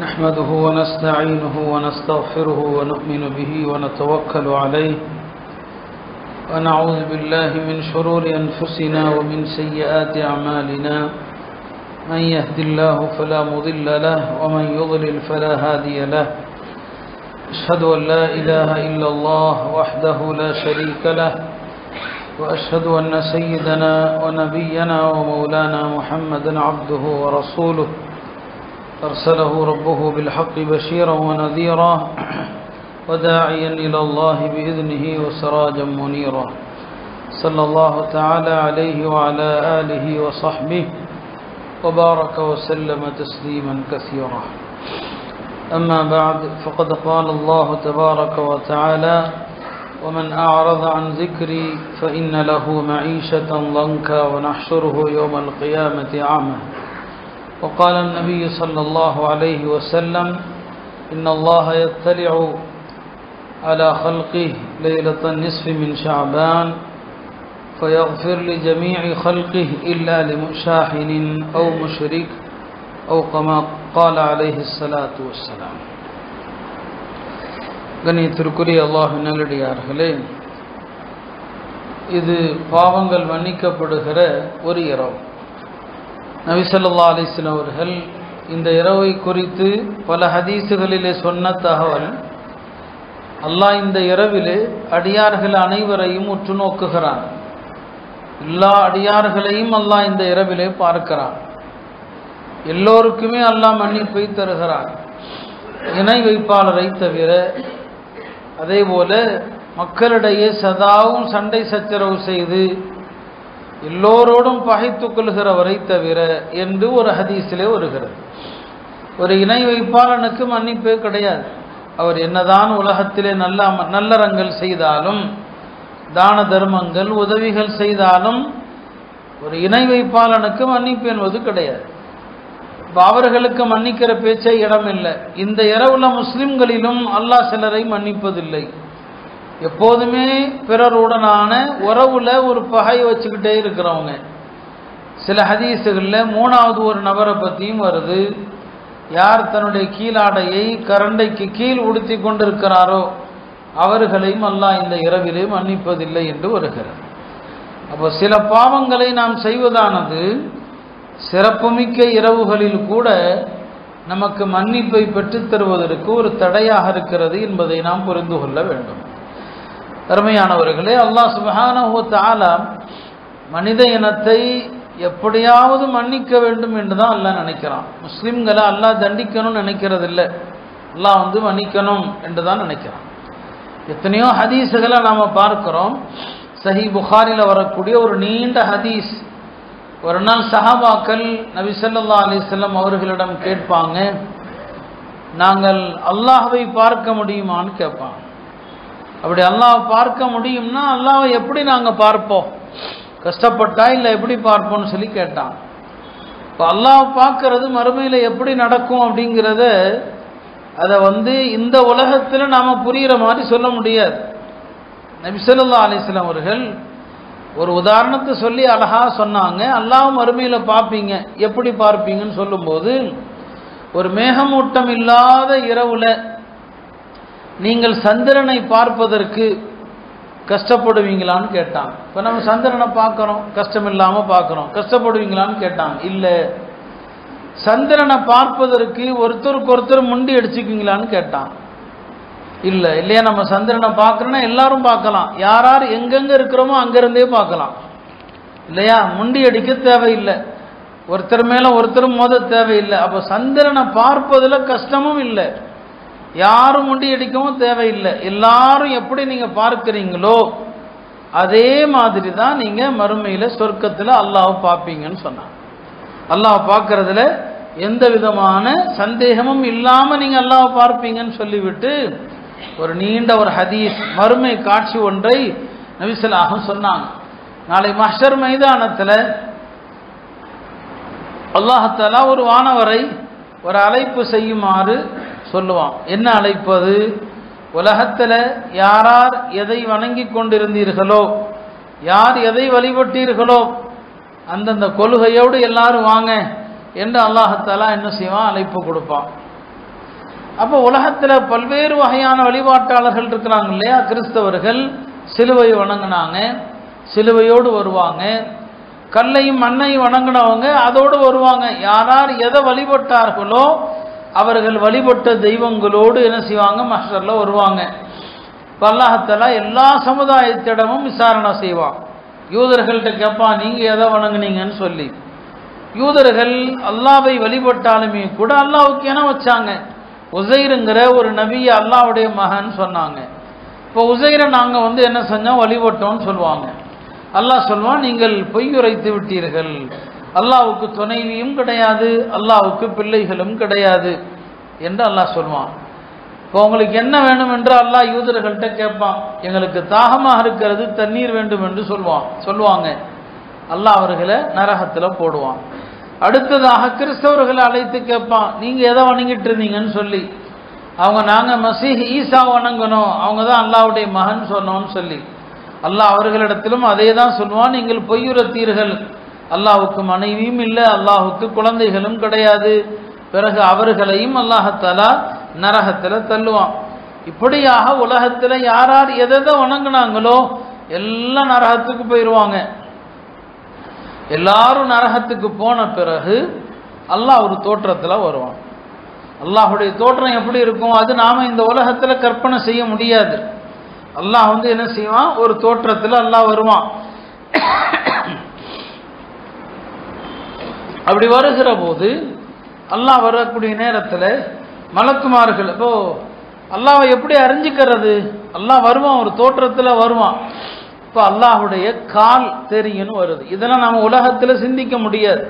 نحمده ونستعينه ونستغفره ونؤمن به ونتوكل عليه ونعوذ بالله من شرور أنفسنا ومن سيئات أعمالنا من يهد الله فلا مضل له ومن يضلل فلا هادي له أشهد أن لا إله إلا الله وحده لا شريك له وأشهد أن سيدنا ونبينا ومولانا محمدا عبده ورسوله أرسله ربه بالحق بشيرا ونذيرا وداعيا إلى الله بإذنه وسراجا منيرا صلى الله تعالى عليه وعلى آله وصحبه وبارك وسلم تسليما كثيرا. أما بعد فقد قال الله تبارك وتعالى ومن أعرض عن ذكري فإن له معيشة ضنكا ونحشره يوم القيامة أعمى. وقال النبي صلى الله عليه وسلم إن الله يطلع على خلقه ليلة النصف من شعبان فيغفر لجميع خلقه إلا لمشاحن أو مشرك أو كما قال عليه الصلاة والسلام. கண்ணியத்திற்குரிய அல்லாஹ்வின் நல்லடியார்களே, இது பாவங்கள் மன்னிக்கப்படுகிற ஒரு இரவு. நபி ஸல்லல்லாஹு அலைஹி வஸல்லம் அவர்கள் இந்த இரவை குறித்து பல ஹதீஸுகளிலே சொன்ன தகவல், அல்லாஹ் இந்த இரவிலே அடியார்கள் அனைவரையும் உற்று நோக்குகிறான். எல்லா அடியார்களையும் அல்லாஹ் இந்த இரவிலே பார்க்கிறான். எல்லோருக்குமே அல்லாஹ் மன்னிப்பை தருகிறான், இணை வைப்பாளரை தவிர. அதே போல மக்களிடையே சதாவும் சண்டை சச்சரவு செய்து எல்லோரோடும் பகைத்து கொள்கிறவரை தவிர என்று ஒரு ஹதீஸிலே வருகிறது. ஒரு இணை வைப்பாளனுக்கு மன்னிப்பே கிடையாது. அவர் என்னதான் உலகத்திலே நல்லறங்கள் செய்தாலும், தான தர்மங்கள் உதவிகள் செய்தாலும் ஒரு இணை வைப்பாளனுக்கு மன்னிப்பு என்பது கிடையாது. அவர்களுக்கு மன்னிக்கிற பேச்சே இடமில்லை. இந்த இரவுல முஸ்லிம்களிலும் அல்லாஹ் சிலரை மன்னிப்பதில்லை. எப்போதுமே பிறருடனான உறவுல ஒரு பகை வச்சுக்கிட்டே இருக்கிறவங்க. சில ஹதீஸுகளில் மூணாவது ஒரு நபரை பற்றியும் வருது. யார் தன்னுடைய கீழாடையை கரண்டைக்கு கீழ் உடுத்தி கொண்டிருக்கிறாரோ அவர்களையும் அல்லாஹ் இந்த இரவிலே மன்னிப்பதில்லை என்று வருகிறது. அப்போ சில பாவங்களை நாம் செய்வதானது சிறப்புமிக்க இரவுகளில் கூட நமக்கு மன்னிப்பை பெற்றுத் தருவதற்கு ஒரு தடையாக இருக்கிறது என்பதை நாம் புரிந்து கொள்ள வேண்டும். அருமையானவர்களே, அல்லாஹ் சுப்ஹானஹு வ தஆலா மனித இனத்தை எப்படியாவது மன்னிக்க வேண்டும் என்று தான் அல்லாஹ் நினைக்கிறான். முஸ்லிம்களை அல்லாஹ் தண்டிக்கணும்னு நினைக்கிறது இல்லை, அல்லாஹ் மன்னிக்கணும் என்று தான் நினைக்கிறான். எத்தனையோ ஹதீஸுகளை நாம் பார்க்கிறோம். சஹீஹ் புகாரில் வரக்கூடிய ஒரு நீண்ட ஹதீஸ். ஒரு நாள் சஹாபாக்கள் நபி ஸல்லல்லாஹு அலைஹி வஸல்லம் அவர்களிடம் கேட்பாங்க, நாங்கள் அல்லாஹ்வை பார்க்க முடியுமான்னு கேட்பாங்க. அப்படி அல்லாஹ் பார்க்க முடியும்னா அல்லாஹ்வை எப்படி நாங்கள் பார்ப்போம், கஷ்டப்பட்டா இல்லை எப்படி பார்ப்போம்னு சொல்லி கேட்டாங்க. இப்போ அல்லாஹ் பார்க்கறது மறுமையில் எப்படி நடக்கும் அப்படிங்கிறத அதை இந்த உலகத்தில் நாம் புரிகிற மாதிரி சொல்ல முடியாது. நபி ஸல்லல்லாஹு அலைஹி வஸல்லம் அவர்கள் ஒரு உதாரணத்தை சொல்லி அழகா சொன்னாங்க. அல்லாஹ் மறுமையில் பார்ப்பீங்க, எப்படி பார்ப்பீங்கன்னு சொல்லும்போது, ஒரு மேகமூட்டம் இல்லாத இரவுல நீங்கள் சந்திரனை பார்ப்பதற்கு கஷ்டப்படுவீங்களான்னு கேட்டாங்க. இப்போ நம்ம சந்திரனை பார்க்குறோம், கஷ்டம் இல்லாமல் பார்க்குறோம், கஷ்டப்படுவீங்களான்னு கேட்டாங்க. இல்லை. சந்திரனை பார்ப்பதற்கு ஒருத்தருக்கு ஒருத்தர் முண்டி அடிச்சுக்குவீங்களான்னு கேட்டாங்க. இல்லை. இல்லையா, நம்ம சந்திரனை பார்க்குறோன்னா எல்லாரும் பார்க்கலாம், யார் யார் எங்கெங்கே இருக்கிறோமோ அங்கேருந்தே பார்க்கலாம். இல்லையா, முண்டி அடிக்க தேவையில்லை, ஒருத்தர் மேலே ஒருத்தர் மோத தேவையில்லை. அப்போ சந்திரனை பார்ப்பதில் கஷ்டமும் இல்லை, யாரும் முண்டி அடிக்கவும் தேவையில்லை. எல்லாரும் எப்படி நீங்கள் பார்க்குறீங்களோ அதே மாதிரி தான் நீங்கள் மறுமையில் சொர்க்கத்தில் அல்லாஹ் பார்ப்பீங்கன்னு சொன்னாங்க. அல்லாஹ் பார்க்கறதுல எந்த விதமான சந்தேகமும் இல்லாமல் நீங்கள் அல்லாஹ் பார்ப்பீங்கன்னு சொல்லிவிட்டு ஒரு நீண்ட ஒரு ஹதீஸ் மறுமை காட்சி ஒன்றை நபி ஸல்லல்லாஹு அலைஹி வஸல்லம் சொன்னாங்க. நாளை மஹ்ஷர் மைதானத்தில் அல்லாஹ் தஆலா ஒரு வானவரை ஒரு அழைப்பு செய்யுமாறு சொல்லுவான். என்ன அழைப்பு அது? உலகத்தில் யார் எதை வணங்கி கொண்டிருந்தீர்களோ, யார் எதை வழிபட்டீர்களோ அந்தந்த கொள்கையோடு எல்லாரும் வாங்க, என்று அல்லாஹ்தாலா என்ன செய்வான், அழைப்பு கொடுப்பான். அப்போ உலகத்தில் பல்வேறு வகையான வழிபாட்டாளர்கள் இருக்கிறாங்க இல்லையா. கிறிஸ்தவர்கள் சிலுவை வணங்கினாங்க, சிலுவையோடு வருவாங்க. கல்லையும் மண்ணையும் வணங்கினவங்க அதோடு வருவாங்க. யாரார் எதை வழிபட்டார்களோ அவர்கள் வழிபட்ட தெய்வங்களோடு என்ன செய்வாங்க, மஹ்ஷர்ல வருவாங்க. இப்போ அல்லாஹ்தாலா எல்லா சமுதாயத்திடமும் விசாரணை செய்வான். யூதர்கள்ட்ட கேட்பான், நீங்கள் எதை வணங்குனீங்கன்னு சொல்லி. யூதர்கள் அல்லாவை வழிபட்டாலுமே கூட அல்லாவுக்கு என வச்சாங்க. உசைருங்கிற ஒரு நபியை அல்லாவுடைய மகன் சொன்னாங்க. இப்போ உசைரை நாங்கள் என்ன செஞ்சோம், வழிபட்டோம்னு சொல்லுவாங்க. அல்லாஹ் சொல்லுவான், நீங்கள் பொய்யுரைத்து விட்டீர்கள், அல்லாவுக்கு துணைவியும் கிடையாது, அல்லாவுக்கு பிள்ளைகளும் கிடையாது என்று அல்லாஹ் சொல்லுவான். இப்போ உங்களுக்கு என்ன வேணும் என்று அல்லாஹ் யூதர்கள்ட்ட கேட்பான். எங்களுக்கு தாகமாக இருக்கிறது, தண்ணீர் வேண்டும் என்று சொல்லுவாங்க. அல்லாஹ் அவர்களை நரகத்தில் போடுவான். அடுத்ததாக கிறிஸ்தவர்களை அழைத்து கேட்பான், நீங்கள் எதை வணங்கிட்டு இருந்தீங்கன்னு சொல்லி. அவங்க நாங்கள் மசீஹ் ஈசா வணங்கணும், அவங்க தான் அல்லாஹ்வுடைய மகன் சொன்னோன்னு சொல்லி. அல்லாஹ் அவர்களிடத்திலும் அதே தான் சொல்லுவான், நீங்கள் பொய்யுரைத்தீர்கள், அல்லாஹ்வுக்கு மனைவியும் இல்லை, அல்லாஹ்வுக்கு குழந்தைகளும் கிடையாது. பிறகு அவர்களையும் அல்லாஹ்தாலா நரகத்தில் தள்ளுவான். இப்படியாக உலகத்தில் யார் யார் எதை வணங்கினாங்களோ எல்லாம் நரகத்துக்கு போயிடுவாங்க. எல்லாரும் நரகத்துக்கு போன பிறகு அல்லாஹ் ஒரு தோற்றத்தில் வருவான். அல்லாஹுடைய தோற்றம் எப்படி இருக்கும், அது நாம இந்த உலகத்தில் கற்பனை செய்ய முடியாது. அல்லாஹ் என்ன செய்வான், ஒரு தோற்றத்தில் அல்லாஹ் வருவான். அப்படி வருகிற போது அல்லாஹ் வரக்கூடிய நேரத்தில் மலக்குமார்கள், இப்போ அல்லாஹ்வை எப்படி அறிஞ்சிக்கிறது, அல்லாஹ் வருவான், ஒரு தோற்றத்தில் வருவான். இப்போ அல்லாஹுடைய கால் தெரியும்னு வருது. இதெல்லாம் நம்ம உலகத்தில் சிந்திக்க முடியாது.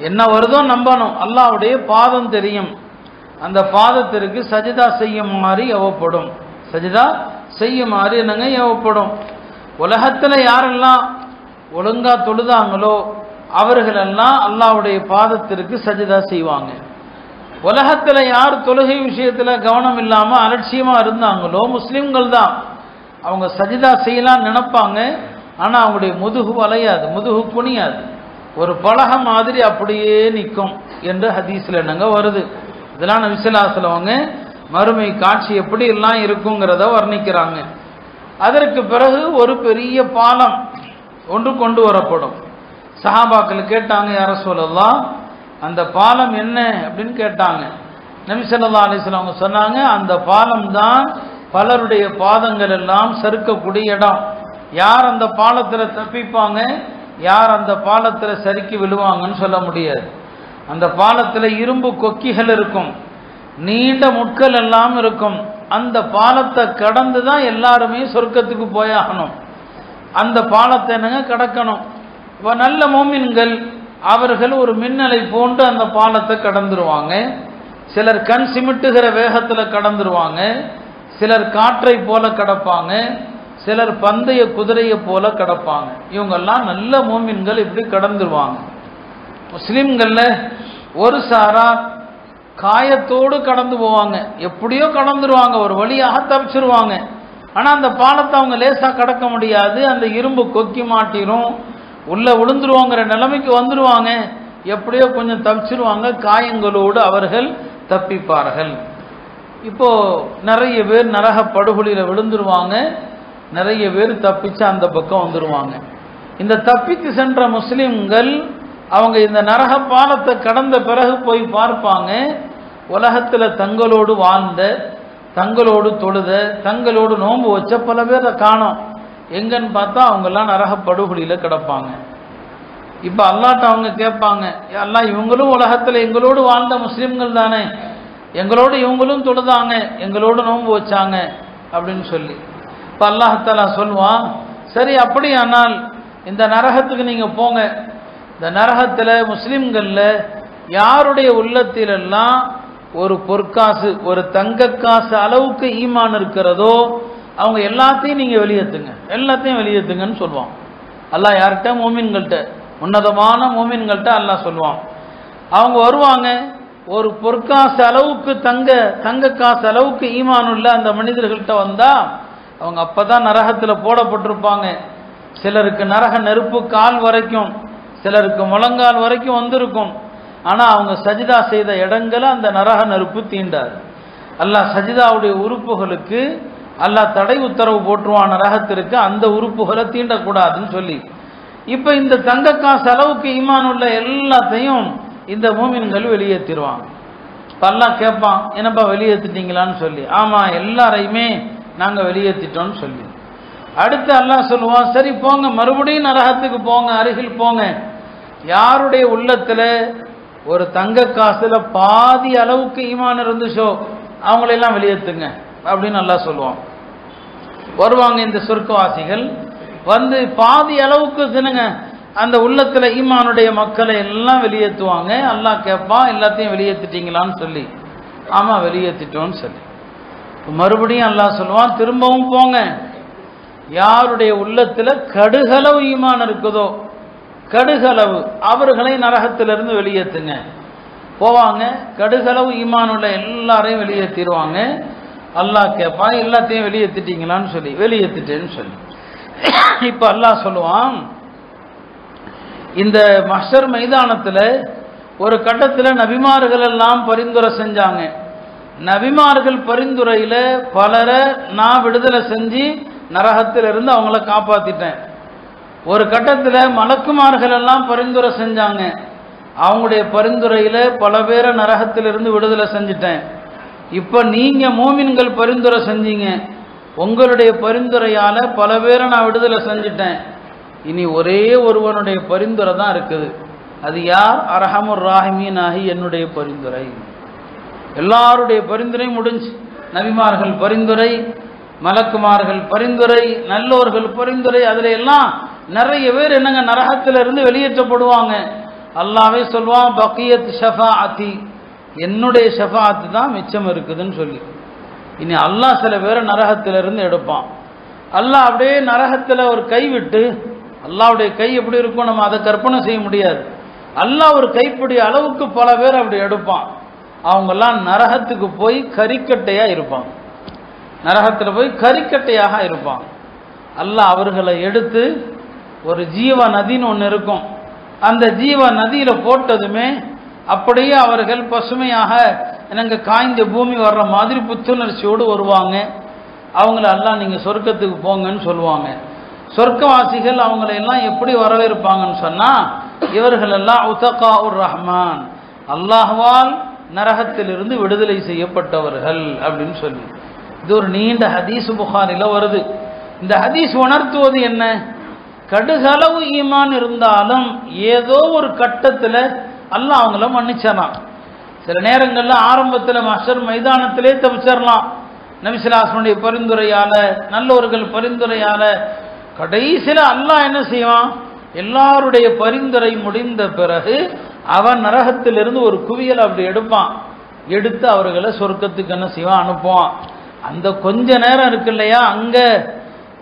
என்ன வருதோ நம்பணும். அல்லாஹ்வுடைய பாதம் தெரியும், அந்த பாதத்திற்கு சஜிதா செய்யுமாறு ஏவப்படும். சஜிதா செய்யுமாறு என்னங்க ஏவப்படும். உலகத்தில் யாரெல்லாம் ஒழுங்கா தொழுதாங்களோ அவர்களெல்லாம் அல்லாஹ்வுடைய பாதத்திற்கு சஜிதா செய்வாங்க. உலகத்தில் யார் தொழுகை விஷயத்தில் கவனம் இல்லாமல் அலட்சியமாக இருந்தாங்களோ முஸ்லீம்கள் தான். அவங்க சஜிதா செய்யலாம் நினைப்பாங்க, ஆனால் அவங்களுடைய முதுகு வளையாது, முதுகு குனியாது, ஒரு பலகை மாதிரி அப்படியே நிற்கும் என்று ஹதீஸில் என்னங்க வருது. இதெல்லாம் நபி ஸல்லல்லாஹு அலைஹி வஸல்லம் மறுமை காட்சி எப்படி எல்லாம் இருக்குங்கிறத வர்ணிக்கிறாங்க. அதற்கு பிறகு ஒரு பெரிய பாலம் ஒன்று கொண்டு வரப்படும். சஹாபாக்கள் கேட்டாங்க, யா ரசூலல்லாஹ், அந்த பாலம் என்ன அப்படின்னு கேட்டாங்க. நபி ஸல்லல்லாஹு அலைஹி வஸல்லம் அவங்க சொன்னாங்க, அந்த பாலம் தான் பலருடைய பாதங்கள் எல்லாம் சறுக்கக்கூடிய இடம். யார் அந்த பாலத்தில் தப்பிப்பாங்க, யார் அந்த பாலத்தில் சறுக்கி விழுவாங்கன்னு சொல்ல முடியாது. அந்த பாலத்தில் இரும்பு கொக்கிகள் இருக்கும், நீண்ட முட்கள் எல்லாம் இருக்கும். அந்த பாலத்தை கடந்து தான் எல்லாருமே சொர்க்கத்துக்கு போயாகணும். அந்த பாலத்தை என்னங்க கடக்கணும். இப்போ நல்ல மோமின்கள் அவர்கள் ஒரு மின்னலை போன்று அந்த பாலத்தை கடந்துருவாங்க. சிலர் கண் சிமிட்டுகிற வேகத்தில் கடந்துருவாங்க, சிலர் காற்றை போல கடப்பாங்க, சிலர் பந்தய குதிரையை போல கடப்பாங்க. இவங்கெல்லாம் நல்ல மோமின்கள் இப்படி கடந்துருவாங்க. முஸ்லிம்களில் ஒரு சாரார் காயத்தோடு கடந்து போவாங்க, எப்படியோ கடந்துருவாங்க, ஒரு வழியாக தப்பிச்சிருவாங்க. ஆனால் அந்த பாலத்தை அவங்க லேசாக கடக்க முடியாது, அந்த இரும்பு கொக்கி மாட்டிரும், உள்ள விழுந்துருவாங்கிற நிலைமைக்கு வந்துடுவாங்க. எப்படியோ கொஞ்சம் தப்பிச்சிருவாங்க, காயங்களோடு அவர்கள் தப்பிப்பார்கள். இப்போ நிறைய பேர் நரக படுகொலியில் விழுந்துருவாங்க, நிறைய பேர் தப்பிச்சு அந்த பக்கம் வந்துடுவாங்க. இந்த தப்பித்து சென்ற முஸ்லிம்கள் அவங்க இந்த நரக பாலத்தை கடந்த பிறகு போய் பார்ப்பாங்க, உலகத்தில் தங்களோடு வாழ்ந்த, தங்களோடு தொழுத, தங்களோடு நோன்பு வச்ச பல பேரை காணோம். எங்கன்னு பார்த்தா அவங்கெல்லாம் நரக படுகொலியில் கிடப்பாங்க. இப்போ அல்லாட்ட அவங்க கேட்பாங்க, அல்லாஹ் இவங்களும் உலகத்தில் எங்களோடு வாழ்ந்த முஸ்லிம்கள் தானே, எங்களோடு இவங்களும் தொழுதாங்க, எங்களோடு நோன்பு வச்சாங்க அப்படின்னு சொல்லி. இப்போ அல்லாஹ் சொல்லுவான், சரி அப்படியானால் இந்த நரகத்துக்கு நீங்கள் போங்க. இந்த நரகத்தில் முஸ்லிம்களில் யாருடைய உள்ளத்திலெல்லாம் ஒரு பொற்காசு, ஒரு தங்க காசு அளவுக்கு ஈமான் இருக்கிறதோ அவங்க எல்லாத்தையும் நீங்கள் வெளியேற்றுங்க, எல்லாத்தையும் வெளியேற்றுங்கன்னு சொல்லுவான் அல்லாஹ். யார்கிட்ட? மோமின்கள்கிட்ட, உன்னதமான மோமின்கள்கிட்ட அல்லாஹ் சொல்லுவான். அவங்க வருவாங்க, ஒரு பொற்காசு அளவுக்கு தங்க காசு அளவுக்கு ஈமான் உள்ள அந்த மனிதர்கள்ட்ட வந்தால் அவங்க அப்போ தான் நரகத்தில் போடப்பட்டிருப்பாங்க. சிலருக்கு நரக நெருப்பு கால் வரைக்கும், சிலருக்கு முழங்கால் வரைக்கும் வந்திருக்கும். ஆனால் அவங்க சஜிதா செய்த இடங்களை அந்த நரக நெருப்பு தீண்டாது. அல்லாஹ் சஜிதாவுடைய உறுப்புகளுக்கு அல்லாஹ் தடை உத்தரவு போட்டுருவான் நரகத்திற்கு, அந்த உறுப்புகளை தீண்டக்கூடாதுன்னு சொல்லி. இப்போ இந்த தங்க காசு அளவுக்கு ஈமான் உள்ள எல்லாத்தையும் இந்த மூமின்கள் வெளியேற்றிடுவாங்க. இப்போ அல்லாஹ் கேட்பான், என்னப்பா வெளியேற்றிட்டீங்களான்னு சொல்லி. ஆமாம், எல்லாரையுமே நாங்கள் வெளியேற்றிட்டோம்னு சொல்லி. அடுத்து அல்லாஹ் சொல்லுவான், சரி போங்க, மறுபடியும் நரகத்துக்கு போங்க, அருகில் போங்க. யாருடைய உள்ளத்தில் ஒரு தங்க காசுல பாதி அளவுக்கு ஈமான் இருந்துச்சோ அவங்களெல்லாம் வெளியேற்றுங்க அப்படின்னு அல்லாஹ் சொல்லுவான். வருவாங்க இந்த சொர்க்கவாசிகள், வந்து பாதி அளவுக்கு தினுங்க அந்த உள்ளத்துல ஈமானுடைய மக்களை எல்லாம் வெளியேற்றுவாங்க. அல்லாஹ் கேட்பான், எல்லாத்தையும் வெளியேற்றிட்டீங்களான்னு சொல்லி. ஆமா, வெளியேற்றிட்டோன்னு சொல்லி. மறுபடியும் அல்லாஹ் சொல்லுவான், திரும்பவும் போங்க. யாருடைய உள்ளத்துல கடுகளவு ஈமான் இருக்குதோ, கடுகளவு, அவர்களை நரகத்திலிருந்து வெளியேற்றுங்க. போவாங்க, கடுகளவு ஈமான் உள்ள எல்லாரையும் வெளியேற்றிடுவாங்க. அல்லாஹ் கேட்பான், எல்லாத்தையும் வெளியேற்றிட்டீங்களான்னு சொல்லி. வெளியேற்றிட்டேன்னு சொல்லி. இப்ப அல்லாஹ் சொல்லுவான், இந்த மஹ்ஷர் மைதானத்தில் ஒரு கட்டத்தில் நபிமார்கள் எல்லாம் பரிந்துரை செஞ்சாங்க. நபிமார்கள் பரிந்துரையில் பலரை நான் விடுதலை செஞ்சு நரகத்திலிருந்து அவங்கள காப்பாற்றிட்டேன். ஒரு கட்டத்தில் மலக்குமார்கள் எல்லாம் பரிந்துரை செஞ்சாங்க. அவங்களுடைய பரிந்துரையில் பல பேரை நரகத்திலிருந்து விடுதலை செஞ்சிட்டேன். இப்போ நீங்கள் மூமின்கள் பரிந்துரை செஞ்சீங்க, உங்களுடைய பரிந்துரையால் பல பேரை நான் விடுதலை செஞ்சிட்டேன். இனி ஒரே ஒருவனுடைய பரிந்துரை தான் இருக்குது. அது யார்? அர்ஹமுர் ராஹிமீன் ஆகி என்னுடைய பரிந்துரை. எல்லாருடைய பரிந்துரை முடிஞ்சு. நபிமார்கள் பரிந்துரை, மலக்குமார்கள் பரிந்துரை, நல்லோர்கள் பரிந்துரை, அதில் எல்லாம் நிறைய பேர் என்னங்க நரகத்திலிருந்து வெளியேற்றப்படுவாங்க. அல்லாஹ்வே சொல்வான், பக்கியத் ஷஃபாஅத்தி, என்னுடைய ஷஃபாஅத்து தான் மிச்சம் இருக்குதுன்னு சொல்லி. இனி அல்லாஹ் சில பேரை நரகத்திலிருந்து எடுப்பான். அல்லாஹ் அப்படியே நரகத்தில் ஒரு கை விட்டு, அல்லாஹ்வுடைய கை எப்படி இருக்கும் நம்ம அதை கற்பனை செய்ய முடியாது. அல்லாஹ் ஒரு கைப்பிடி அளவுக்கு பல பேர் அப்படி எடுப்பான். அவங்கெல்லாம் நரகத்துக்கு போய் கரிக்கட்டையா இருப்பாங்க. நரகத்தில் போய் கரிக்கட்டையாக இருப்பாங்க. அல்லாஹ் அவர்களை எடுத்து ஒரு ஜீவ நதின்னு ஒன்று இருக்கும், அந்த ஜீவ நதியில் போட்டதுமே அப்படியே அவர்கள் பசுமையாக எனக்கு காய்ந்த பூமி வர்ற மாதிரி புத்துணர்ச்சியோடு வருவாங்க. அவங்கள அல்லாஹ் நீங்கள் சொர்க்கத்துக்கு போங்கன்னு சொல்லுவாங்க. சொர்க்கவாசிகள் அவங்களையெல்லாம் எப்படி வரவேற்பாங்கன்னு சொன்னால், இவர்கள் எல்லாம் உத்தகா உர் ரஹ்மான், அல்லாஹ்வால் நரகத்திலிருந்து விடுதலை செய்யப்பட்டவர்கள் அப்படின்னு சொல்லி. இது ஒரு நீண்ட ஹதீஸ் புகாரில வருது. இந்த ஹதீஸ் உணர்த்துவது என்ன? கடுகளவு ஈமான் இருந்தாலும் ஏதோ ஒரு கட்டத்தில் அல்லாஹ் அவங்கள மன்னிச்சிடலாம். சில நேரங்களில் ஆரம்பத்தில் மஹ்ஷர் மைதானத்திலே தப்பிச்சிடலாம். நபி ஸல்லல்லாஹு அலைஹி வஸல்லம் பரிந்துரையால, நல்லவர்கள் பரிந்துரையால. கடைசியில் அல்லாஹ் என்ன செய்வான்? எல்லாருடைய பரிந்துரை முடிந்த பிறகு அவன் நரகத்திலிருந்து ஒரு குவியல் அப்படி எடுப்பான். எடுத்து அவர்களை சொர்க்கத்துக்கு என்ன செய்வான்? அனுப்புவான். அந்த கொஞ்ச நேரம் இருக்கு இல்லையா, அங்கே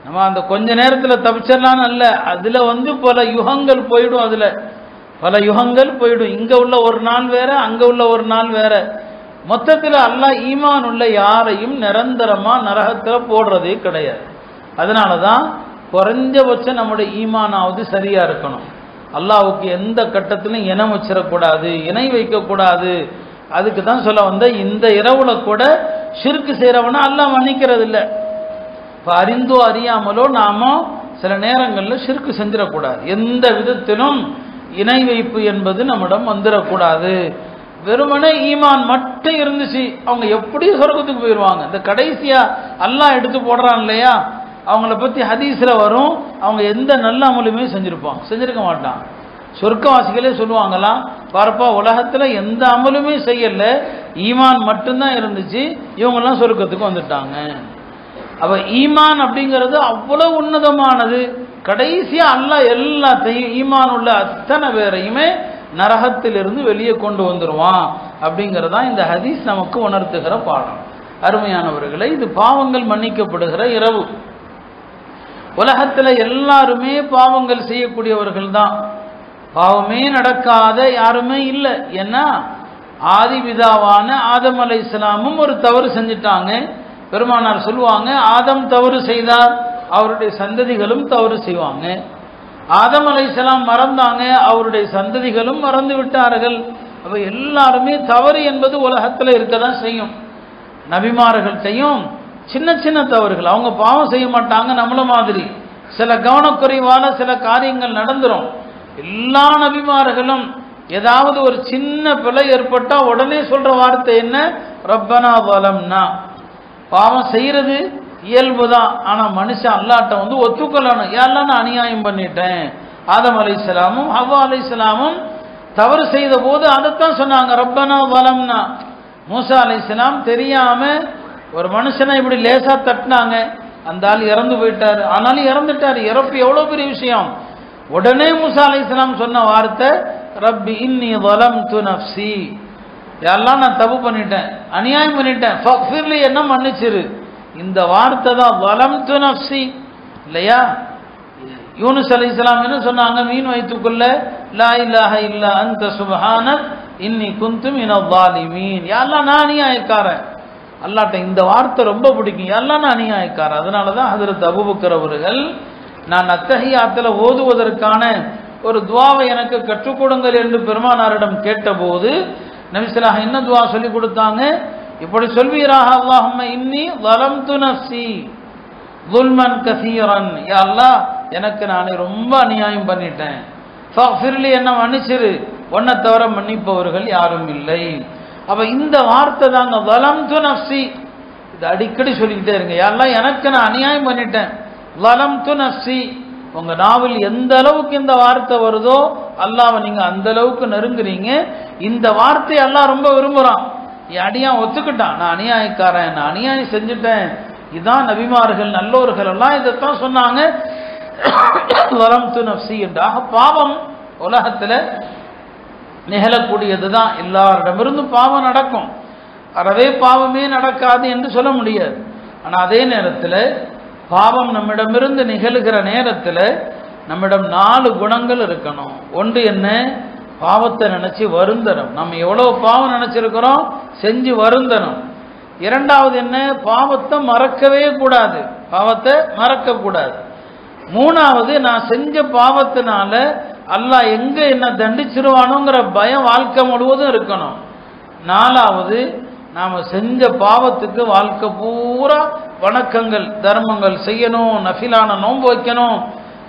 நம்ம அந்த கொஞ்ச நேரத்தில் தப்பிச்சிடலான்னு அல்ல, அதில் பல யுகங்கள் போயிடும். அதில் பல யுகங்கள் போயிடும். இங்கே உள்ள ஒரு நாள் வேற, அங்கே உள்ள ஒரு நாள் வேற. மொத்தத்தில் அல்லாஹ் ஈமான் உள்ள யாரையும் நிரந்தரமாக நரகத்தில் போடுறதே கிடையாது. அதனால தான் குறைஞ்சபட்சம் நம்முடைய ஈமானாவது சரியாக இருக்கணும். அல்லாஹ்வுக்கு எந்த கட்டத்திலும் இனம் வச்சிடக்கூடாது, இணை வைக்கக்கூடாது. அதுக்கு தான் சொல்ல வந்த, இந்த இரவுல கூட ஷிர்க் செய்கிறவனா அல்லாஹ் மன்னிக்கிறது இல்லை. இப்போ அறிந்தோ அறியாமலோ நாம சில நேரங்களில் ஷிர்க் செஞ்சிடக்கூடாது. எந்த விதத்திலும் இணை வைப்பு என்பது நம்மிடம் வந்துடக்கூடாது. வெறுமனே ஈமான் மட்டும் இருந்துச்சு, அவங்க எப்படி சொர்க்கத்துக்கு போயிடுவாங்க. இந்த கடைசியா அல்லாஹ் எடுத்து போடுறான் இல்லையா, அவங்கள பற்றி ஹதீஸில் வரும், அவங்க எந்த நல்ல அமலுமே செஞ்சிருக்க மாட்டாங்க. சொர்க்கவாசிகளே சொல்லுவாங்களாம், பாருப்பா உலகத்தில் எந்த அமலுமே செய்யல, ஈமான் மட்டும்தான் இருந்துச்சு, இவங்கெல்லாம் சொர்க்கத்துக்கு வந்துட்டாங்க. அப்போ ஈமான் அப்படிங்கிறது அவ்வளவு உன்னதமானது. கடைசியாக அல்லாஹ் எல்லாத்தையும், ஈமான் உள்ள அத்தனை பேரையுமே நரகத்திலிருந்து வெளியே கொண்டு வந்துடுவான். அப்படிங்கிறதான் இந்த ஹதீஸ் நமக்கு உணர்த்துகிற பாடம். அருமையானவர்களை, இது பாவங்கள் மன்னிக்கப்படுகிற இரவு. உலகத்தில் எல்லாருமே பாவங்கள் செய்யக்கூடியவர்கள் தான், பாவமே நடக்காத யாருமே இல்லை. ஏன்னா ஆதிபிதாவான ஆதம் அலைஹிஸ்ஸலாமும் ஒரு தவறு செஞ்சிட்டாங்க. பெருமானார் சொல்லுவாங்க, ஆதம் தவறு செய்தார், அவருடைய சந்ததிகளும் தவறு செய்வாங்க. ஆதம் அலைஹிஸ்ஸலாம் மறந்தாங்க, அவருடைய சந்ததிகளும் மறந்து விட்டார்கள். அப்போ எல்லாருமே தவறு என்பது உலகத்தில் இருக்க தான் செய்யும். நபிமார்கள்ட்டையும் சின்ன சின்ன தவறுகள், அவங்க பாவம் செய்ய மாட்டாங்க நம்மள மாதிரி, சில கவனக்குறைவான சில காரியங்கள் நடந்துரும். எல்லா நபிமார்களும் ஏதாவது ஒரு சின்ன பிழை ஏற்பட்டா உடனே சொல்ற வார்த்தை என்ன? ரப்பனா வலம்னா. பாவம் செய்யறது இயல்புதான், ஆனா மனுஷன் அல்லாட்ட ஒத்துக்கொள்ளணும். யாரெல்லாம் நான் அநியாயம் பண்ணிட்டேன். ஆதம் அலைஹிஸ்ஸலாமும் ஹவ்வா அலைஹிஸ்ஸலாமும் தவறு செய்த போது அதைத்தான் சொன்னாங்க, ரப்பனா வலம்னா. மூசா அலைஹிஸ்ஸலாம் தெரியாம ஒரு மனுஷனை இப்படி லேசா தட்டினாங்க, அந்த ஆள் இறந்து போயிட்டாரு. ஆனாலும் இறந்துட்டாரு, இறப்பு எவ்வளவு பெரிய விஷயம். உடனே மூசா அலைஹிஸ்ஸலாம் சொன்ன வார்த்தை ரப்பி இன்னி வலம்து நஃப்ஸி, யாரெல்லாம் நான் தப்பு பண்ணிட்டேன், அநியாயம் பண்ணிட்டேன், ஃபக்ஃபிர்லி என்ன மன்னிச்சிரு. இந்த வார்த்தை தான் வலம்து நஃப்ஸி இல்லையா? யூனுஸ் அலைஹிஸ்ஸலாம் என்ன சொன்னாங்க? மீன் வயிற்றுக்குள்ள லா இலாஹ இல்லா அன்த சுப்ஹானக் இன்னி குன்து மினல் ஸாலிமீன். யாரெல்லாம் நான் அநியாயக்காரன். அல்லாஹ்ட்ட இந்த வார்த்தை ரொம்ப பிடிக்கும், யாரெல்லாம் நான் அநியாயக்காரன். அதனால தான் ஹஜ்ரத் அபூபக்கர் அவர்கள் நான் அத்தஹியாத்துல ஓதுவதற்கான ஒரு துவாவை எனக்கு கற்றுக் கொடுங்கள் என்று பெருமானாரிடம் கேட்டபோது நபி ஸல்லல்லாஹு அலைஹி வஸல்லம் என்ன துவா சொல்லி கொடுத்தாங்க? இப்படி சொல்வீராக, அல்லாஹும்ம இன்னி ஸலம்து நஃப்ஸி ظுல்மன் கஸீரன், யா அல்லாஹ் எனக்கு நானே ரொம்ப அநியாயம் பண்ணிட்டேன், ஃபக்ஃபிர்லி என்ன மன்னிச்சிரு, உன்னை தவிர மன்னிப்பவர்கள் யாரும் இல்லை. அப்ப இந்த வார்த்தை தாங்க ஸலம்து நஃப்ஸி. இது அடிக்கடி சொல்லிக்கிட்டே இருங்க, யா அல்லாஹ் எனக்கு நான் அநியாயம் பண்ணிட்டேன், ஸலம்து நஃப்ஸி. உங்க நாவில் எந்த அளவுக்கு இந்த வார்த்தை வருதோ அல்லாஹ்வை நீங்க அந்த அளவுக்கு நெருங்குறீங்க. இந்த வார்த்தையை அல்லாஹ் ரொம்ப விரும்புறான். அடியான் ஒத்துக்கிட்டான், நான் அநியாயக்காரன், நான் அநியாயம் செஞ்சுட்டேன். இதான் நபிமார்கள் நல்லோர்கள் எல்லாம் இதைத்தான் சொன்னாங்க, வலம்து நஃப்ஸி என்றாக. பாவம் உலகத்துல நிகழக்கூடியது தான், எல்லாரிடமிருந்தும் பாவம் நடக்கும். அறவே பாவமே நடக்காது என்று சொல்ல முடியாது. ஆனா அதே நேரத்தில் பாவம் நம்மிடமிருந்து நிகழ்கிற நேரத்தில் நம்மிடம் 4 குணங்கள் இருக்கணும். ஒன்று என்ன? பாவத்தை நினைச்சு வருந்தணும். நம்ம எவ்வளவு பாவம் நினைச்சிருக்கிறோம், செஞ்சு வருந்தணும். இரண்டாவது என்ன? பாவத்தை மறக்கவே கூடாது, பாவத்தை மறக்க கூடாது. மூணாவது, நான் செஞ்ச பாவத்தினால அல்லாஹ் எங்க என்ன தண்டிச்சிருவானுங்கிற பயம் வாழ்க்கை முழுவதும் இருக்கணும். நாலாவது, நாம செஞ்ச பாவத்துக்கு வாழ்க்கை பூரா வணக்கங்கள் தர்மங்கள் செய்யணும், நஃபிலான நோன்பு வைக்கணும்,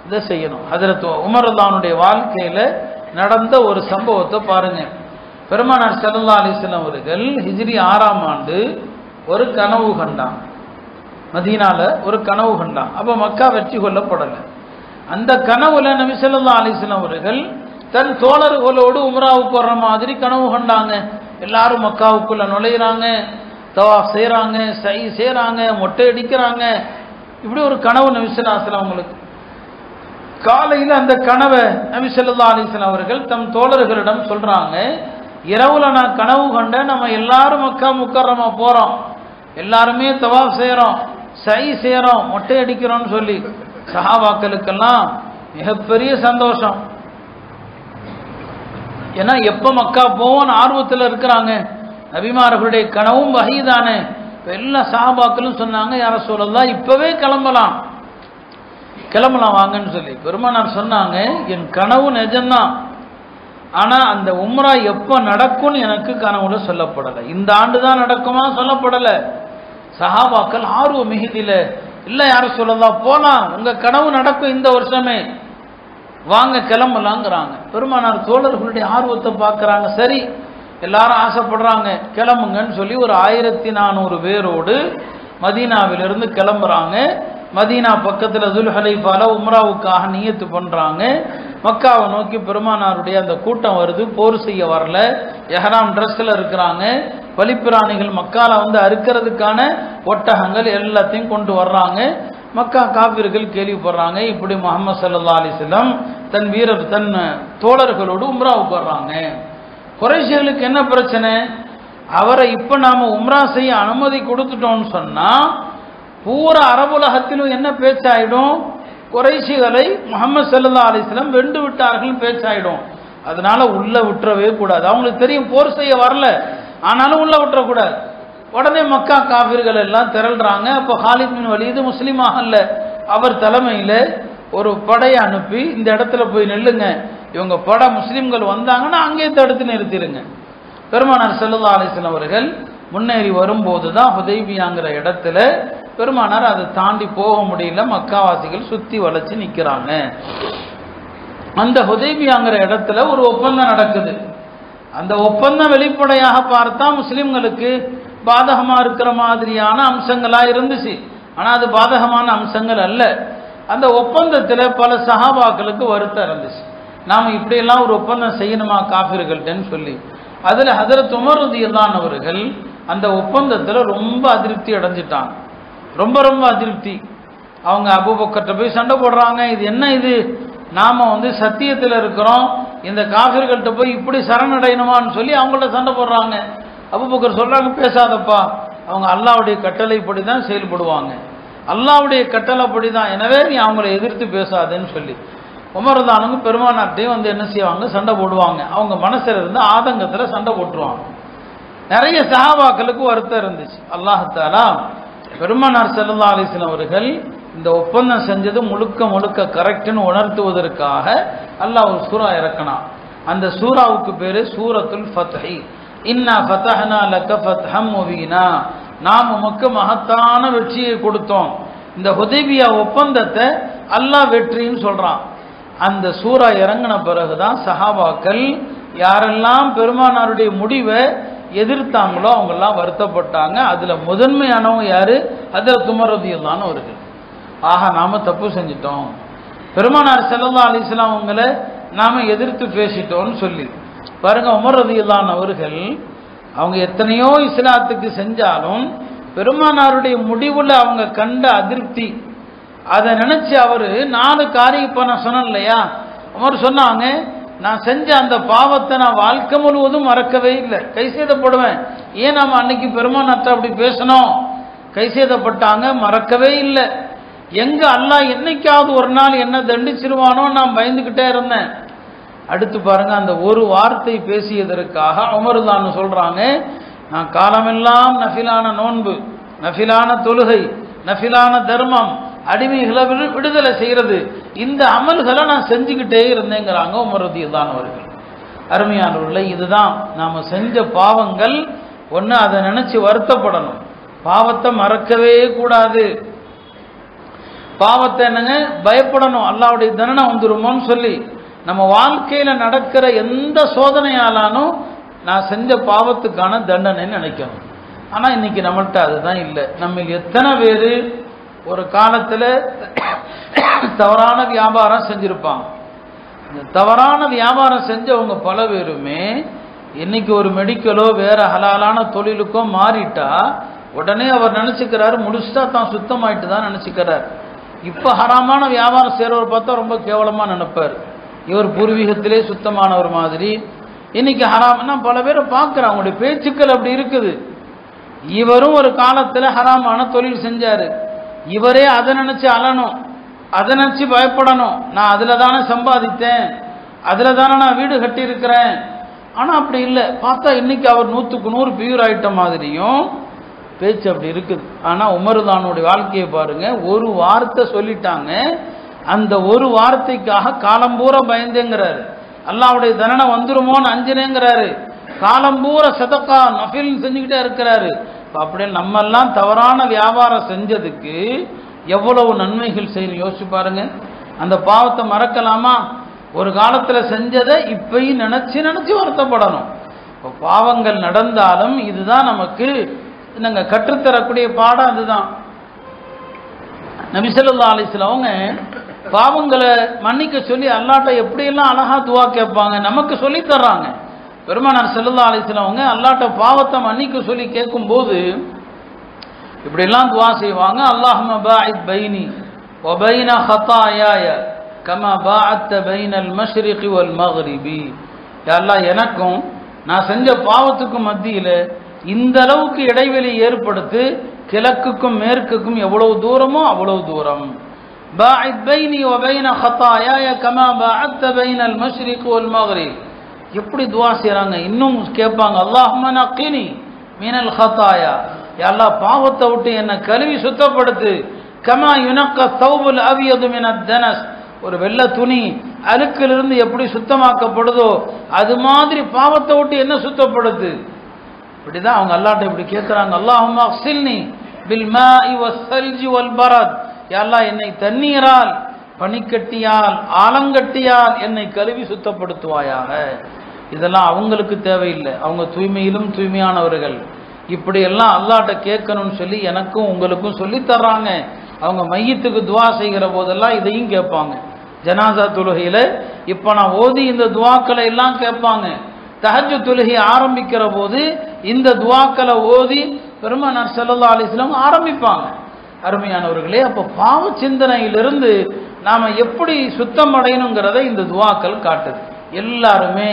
இதை செய்யணும். ஹஜ்ரத் உமர் ரலியல்லாஹுடைய வாழ்க்கையில நடந்த ஒரு சம்பவத்தை பாருங்க. பெருமானார் ஸல்லல்லாஹு அலைஹி வஸல்லம் அவர்கள் ஹிஜ்ரி 6ஆம் ஆண்டு ஒரு கனவு கண்டான். மதீனால ஒரு கனவு கண்டான். அப்ப மக்கா வெற்றி கொள்ளப்படலை. அந்த கனவுல நபி ஸல்லல்லாஹு அலைஹி வஸல்லம் அவர்கள் தன் தோழர்களோடு உம்ராவுக்கு வர்ற மாதிரி கனவு கண்டாங்க. எல்லாரும் மக்காவுக்குள்ள நுழையிறாங்க, தவாஃப் செய்யறாங்க, சை செய்யறாங்க, மொட்டை அடிக்கிறாங்க. இப்படி ஒரு கனவு நபி ஸல்லல்லாஹு அலைஹி வஸல்லம் அவங்களுக்கு. காலையில் அந்த கனவை நபி ஸல்லல்லாஹு அலைஹி வஸல்லம் அவர்கள் தம் தோழர்களிடம் சொல்றாங்க, இரவுல நான் கனவு கண்டேன், நம்ம எல்லாரும் மக்கா முக்கர்ரமா போறோம், எல்லாருமே தவாஃப் செய்யறோம், சை செய்யறோம், மொட்டை அடிக்கிறோம்னு சொல்லி சஹாபாக்களுக்கெல்லாம் மிகப்பெரிய சந்தோஷம். ஏன்னா எப்ப மக்கா போவோம்னு ஆர்வத்தில் இருக்கிறாங்க. நபிமார்களுடைய கனவும் வஹீதானே. எல்லா சஹாபாக்களும் சொன்னாங்க, யா ரசூலல்லாஹ் இப்பவே கிளம்பலாம் வாங்கன்னு சொல்லி. பெருமானார் சொன்னாங்க, என் கனவு நிஜம்தான், ஆனா அந்த உம்ரா எப்ப நடக்கும்னு எனக்கு கனவுல சொல்லப்படலை. இந்த ஆண்டு தான் நடக்குமா சொல்லப்படலை. சஹாபாக்கள் ஆர்வ மிகுதியில, இல்ல யா ரசூலல்லாஹ் போலாம், உங்க கனவு நடக்கும் இந்த வருஷமே, வாங்க கிளம்பலாங்கிறாங்க. பெருமானார் தோழர்களுடைய ஆர்வத்தை பார்க்கறாங்க. சரி எல்லாரும் ஆசைப்படுறாங்க, கிளம்புங்கன்னு சொல்லி ஒரு 1400 பேரோடு மதீனாவிலிருந்து கிளம்புறாங்க. மதீனா பக்கத்துல துல்ஹுலைஃபால உம்ராவுக்காக நியத்து பண்றாங்க. மக்காவை நோக்கி பெருமானாருடைய அந்த கூட்டம் வருது. போர் செய்ய வரல, எஹ்ராம் ட்ரெஸ்ல இருக்கிறாங்க. பலிப்பிராணிகள் மக்கால அறுக்கிறதுக்கான ஒட்டகங்கள் எல்லாத்தையும் கொண்டு வர்றாங்க. மக்கா காபிர்கள் கேள்விப்படுறாங்க, இப்படி முஹம்மது ஸல்லல்லாஹு அலைஹி வஸல்லம் தன் தோழர்களோடு உம்ராவுக்கு வர்றாங்க. குறைஷிகளுக்கு என்ன பிரச்சனை? அவரை இப்ப நாம உம்ரா செய்ய அனுமதி கொடுத்துட்டோம்னு சொன்னா பூரா அரபுலகத்திலும் என்ன பேச்சாயிடும்? குறைஷிகளை முஹம்மது ஸல்லல்லாஹு அலைஹி வஸல்லம் வென்று விட்டார்கள் பேச்சாயிடும். அதனால உள்ள விட்டுறவே கூடாது. அவங்களுக்கு தெரியும் போர் செய்ய வரல, ஆனாலும் உள்ள விட்டுறக்கூடாது. உடனே மக்கா காபிர்கள் எல்லாம் திரள்றாங்க. அப்போ ஹாலித் பின் வலீது முஸ்லீமாக அல்ல, அவர் தலைமையில் ஒரு படையை அனுப்பி இந்த இடத்துல போய் நில்லுங்க, இவங்க படை முஸ்லீம்கள் வந்தாங்கன்னா அங்கேயே தடுத்து நிறுத்திடுங்க. பெருமானார் ஸல்லல்லாஹு அலைஹி வஸல்லம் அவர்கள் முன்னேறி வரும்போது தான் ஹுதைபியாங்கிற இடத்துல பெருமானார் அதை தாண்டி போக முடியல, மக்காவாசிகள் சுத்தி வளைச்சு நிற்கிறாங்க. அந்த ஹுதைபியாங்கிற இடத்துல ஒரு ஒப்பந்தம் நடக்குது. அந்த ஒப்பந்தம் வெளிப்படையாக பார்த்தா முஸ்லிம்களுக்கு பாதகமா இருக்கிற மாதிரியான அம்சங்களா இருந்துச்சு. ஆனா அது பாதகமான அம்சங்கள் அல்ல. அந்த ஒப்பந்தத்தில் பல சஹாபாக்களுக்கு வருத்தம் இருந்துச்சு. நாம இப்படியெல்லாம் ஒரு ஒப்பந்தம் செய்யணுமா காஃபிர்கள்ட்டன்னு சொல்லி. அதுல ஹஜ்ரத் உமர் ரலியல்லாஹு அவர்கள் அந்த ஒப்பந்தத்தில் ரொம்ப அதிருப்தி அடைஞ்சிட்டாங்க. ரொம்ப ரொம்ப அதிருப்தி. அவங்க அபூபக்கர்ட்ட போய் சண்டை போடுறாங்க. இது என்ன, இது நாம சத்தியத்தில் இருக்கிறோம், இந்த காஃபிர்கள்ட்ட போய் இப்படி சரணடையணுமான்னு சொல்லி அவங்கள்ட்ட சண்டை போடுறாங்க. அபூபக்கர் சொல்றாங்க, பேசாதப்பா, அவங்க அல்லாஹ்வுடைய கட்டளைப்படி தான் செயல்படுவாங்க, அல்லாஹ்வுடைய கட்டளைப்படி தான், எனவே நீ அவங்கள எதிர்த்து பேசாதேன்னு சொல்லி உமர் ரலியல்லாஹு பெருமானார்ட்டையும் என்ன செய்வாங்க, சண்டை போடுவாங்க. அவங்க மனசுல இருந்து ஆதங்கத்தில் சண்டை போட்டுருவாங்க. நிறைய சஹாபாக்களுக்கு வருத்தம் இருந்துச்சு. அல்லாஹ் தஆலா பெருமானார் ஸல்லல்லாஹு அலைஹி வஸல்லம் அவர்கள் இந்த ஒப்பந்தம் செஞ்சது முழுக்க முழுக்க கரெக்ட்னு உணர்த்துவதற்காக அல்லாஹ் ஒரு சூரா இறக்கினான். அந்த சூராவுக்கு பேரு சூரத்துல் ஃபத்ஹி. இன்னா ஃபதஹ்னா லக ஃபத்ஹம் முபீனா, நாம் உமக்கு மகத்தான வெற்றியை கொடுத்தோம். இந்த ஹுதைபியா ஒப்பந்தத்தை அல்லாஹ் வெற்றின்னு சொல்றான். அந்த சூரா இறங்கின பிறகுதான் சஹாபாக்கள் யாரெல்லாம் பெருமானாருடைய முடிவை எதிர்த்தாங்களோ அவங்கெல்லாம் வருத்தப்பட்டாங்க. அதுல முதன்மையானவங்க யாரு? ஹஜ்ரத் உமர் ரலியல்லாஹு அவர்கள். ஆஹா, நாம தப்பு செஞ்சிட்டோம், பெருமானார் ஸல்லல்லாஹு அலைஹி வஸல்லம் அவங்களை நாம எதிர்த்து பேசிட்டோம்னு சொல்லி பாருங்க. உமர் ரலியல்லாஹு அவர்கள் அவங்க எத்தனையோ இஸ்லாத்துக்கு செஞ்சாலும் பெருமானாருடைய முடிவுல அவங்க கண்ட அதிருப்தி, அதை நினைச்சு அவரு 4 காரியம் இப்ப நான் சொன்னேன் இல்லையா, உமர் சொன்னாங்க, நான் செஞ்ச அந்த பாவத்தை நான் வாழ்க்கை முழுவதும் மறக்கவே இல்லை, கை சேதப்படுவேன். ஏன் நாம அன்னைக்கு பெருமானார்ட்ட அப்படி பேசணும்? கை சேதப்பட்டாங்க, மறக்கவே இல்லை. எங்க அல்லாஹ் என்னைக்காவது ஒரு நாள் என்ன தண்டிச்சிருவானோ நான் பயந்துகிட்டே இருந்தேன். அடுத்து பாருங்க, அந்த ஒரு வார்த்தை பேசியதற்காக உமர் தான் சொல்றாங்க, நான் காலமெல்லாம் நஃபிலான நோன்பு, நஃபிலான தொழுகை, நஃபிலான தர்மம், அடிமைகளை விடுதலை செய்யறது, இந்த அமல்களை நான் செஞ்சுக்கிட்டே இருந்தேங்கிறாங்க உமர் ரலியல்லாஹு அவர்கள். அருமையானவர்களே, இதுதான் நாம செஞ்ச பாவங்கள். ஒன்று அதை நினைச்சு வருத்தப்படணும், பாவத்தை மறக்கவே கூடாது. பாவத்தை என்னங்க பயப்படணும், அல்லாஹ்வுடைய தண்டனை வந்துருமோன்னு சொல்லி. நம்ம வாழ்க்கையில நடக்கிற எந்த சோதனையாலானும் நான் செஞ்ச பாவத்துக்கான தண்டனைன்னு நினைக்கணும். ஆனா இன்னைக்கு நம்மள்கிட்ட அதுதான் இல்லை. நம்ம எத்தனை பேர் ஒரு காலத்துல தவறான வியாபாரம் செஞ்சிருப்பாங்க. இந்த தவறான வியாபாரம் செஞ்சவங்க பல பேருமே இன்னைக்கு ஒரு மெடிக்கலோ வேற ஹலாலான தொழிலுக்கோ மாறிட்டா உடனே அவர் நினைச்சுக்கிறாரு முழுசா தான் சுத்தமாயிட்டு தான் நினைச்சுக்கிறார். இப்ப ஹராமான வியாபாரம் செய்யறவர் பார்த்தா ரொம்ப கேவலமா நினைப்பார், இவர் பூர்வீகத்திலே சுத்தமானவர் மாதிரி. இன்னைக்கு ஹராம்னா பல பேரை பார்க்கிறேன், அவங்களுடைய பேச்சுக்கள் அப்படி இருக்குது. இவரும் ஒரு காலத்துல ஹராமான தொழில் செஞ்சாரு, இவரே அதை நினைச்சு அழணும், அதை நினைச்சு பயப்படணும், நான் அதுல தானே சம்பாதித்தேன், அதுல தானே நான் வீடு கட்டி இருக்கிறேன். ஆனா அப்படி இல்லை. பார்த்தா இன்னைக்கு அவர் 100க்கு 100 பியூர் ஆயிட்ட மாதிரியும் பேச்சு அப்படி இருக்குது. ஆனா உமர்தானுடைய வாழ்க்கையை பாருங்க, ஒரு வார்த்தை சொல்லிட்டாங்க, அந்த ஒரு வார்த்தைக்காக காலம்பூரா பயந்தேங்கிறாரு, அல்லாஹ்வுடைய தண்டனை வந்துருமோன்னு அஞ்சினேங்கிறாரு, காலம்பூரா சதக்கா நஃபில் செஞ்சுக்கிட்டே இருக்கிறாரு. அப்படியே நம்ம எல்லாம் தவறான வியாபாரம் செஞ்சதுக்கு எவ்வளவு நன்மைகள் செய்யணும் யோசிச்சு பாருங்க. அந்த பாவத்தை மறக்கலாமா? ஒரு காலத்துல செஞ்சதை இப்பயும் நினைச்சு நினைச்சு வருத்தப்படணும். பாவங்கள் நடந்தாலும் இதுதான் நமக்கு நாங்க கற்றுத்தரக்கூடிய பாடம். அதுதான் நபி ஸல்லல்லாஹு அலைஹி வஸல்லம் அவங்க பாவங்களை மன்னிக்க சொல்லி அல்லாஹ்ட்ட எப்படியெல்லாம் அழகா துவா கேட்பாங்க, நமக்கு சொல்லி தர்றாங்க. பெருமானார் ஸல்லல்லாஹு அலைஹி வஸல்லம் அவங்க அல்லாஹ்ட்ட பாவத்தை மன்னிக்க சொல்லி கேட்கும்போது இப்படியெல்லாம் துவா செய்வாங்க. அல்லாஹும்ம பாஇத் பைனி வ பைன ஹதாயாய கமா பாஅத்த பைனல் மஷ்ரிகி வல் மக்ரிபி. யா அல்லாஹ், எனக்கும் நான் செஞ்ச பாவத்துக்கும் மத்தியில இந்த அளவுக்கு இடைவெளி ஏற்படுத்து, கிழக்குக்கும் மேற்குக்கும் எவ்வளவு தூரமோ அவ்வளவு தூரம். பாஇத் பைனி வ பைன ஹதாயாய கமா பாஅத்த பைனல் மஷ்ரிகி வல் மக்ரிப். எப்படி துவா செய்றாங்க, இன்னும் கேட்பாங்க, அல்லாஹும்ம நக்கினி மினல் ஹதாயா, யா அல்லாஹ் பாவத்தை விட்டு என்னை கழுவி சுத்தப்படுத்து. கமா யுனக்க தௌபுல் அபியது மினத் தனஸ், ஒரு வெள்ளை துணி அழுக்கிலிருந்து எப்படி சுத்தமாக்கப்படுதோ அது மாதிரி பாவத்தை விட்டு என்ன சுத்தப்படுது? இப்படிதான் அவங்க அல்லாஹ்ட்ட இப்படி கேட்கிறாங்க, அல்லாஹும்ம அக்ஸில்னி பில் மாஇ வஸ்ஸல்ஜி வல் பரத், யா அல்லாஹ் என்னை தண்ணீரால், பனிக்கட்டியால், ஆலங்கட்டியால் என்னை கழுவி சுத்தப்படுத்துவாயாக. இதெல்லாம் அவங்களுக்கு தேவையில்லை, அவங்க தூய்மையிலும் தூய்மையானவர்கள். இப்படியெல்லாம் அல்லாஹ்ட்ட கேட்கணும்னு சொல்லி எனக்கும் உங்களுக்கும் சொல்லி தர்றாங்க. அவங்க மையத்துக்கு துவா செய்கிற போதெல்லாம் இதையும் கேட்பாங்க. ஜனாசா தொழுகையில இப்ப நான் ஓதி இந்த துவாக்களை எல்லாம் கேட்பாங்க. தஹஜ்ஜுத் தொழுகை ஆரம்பிக்கிற போது இந்த துவாக்களை ஓதி பெருமானார் ஸல்லல்லாஹு அலைஹி வஸல்லம் ஆரம்பிப்பாங்க. அருமையானவர்களே, அப்போ பாவ சிந்தனையிலிருந்து நாம எப்படி சுத்தம் அடையணுங்கிறத இந்த துவாக்கள் காட்டுது. எல்லாருமே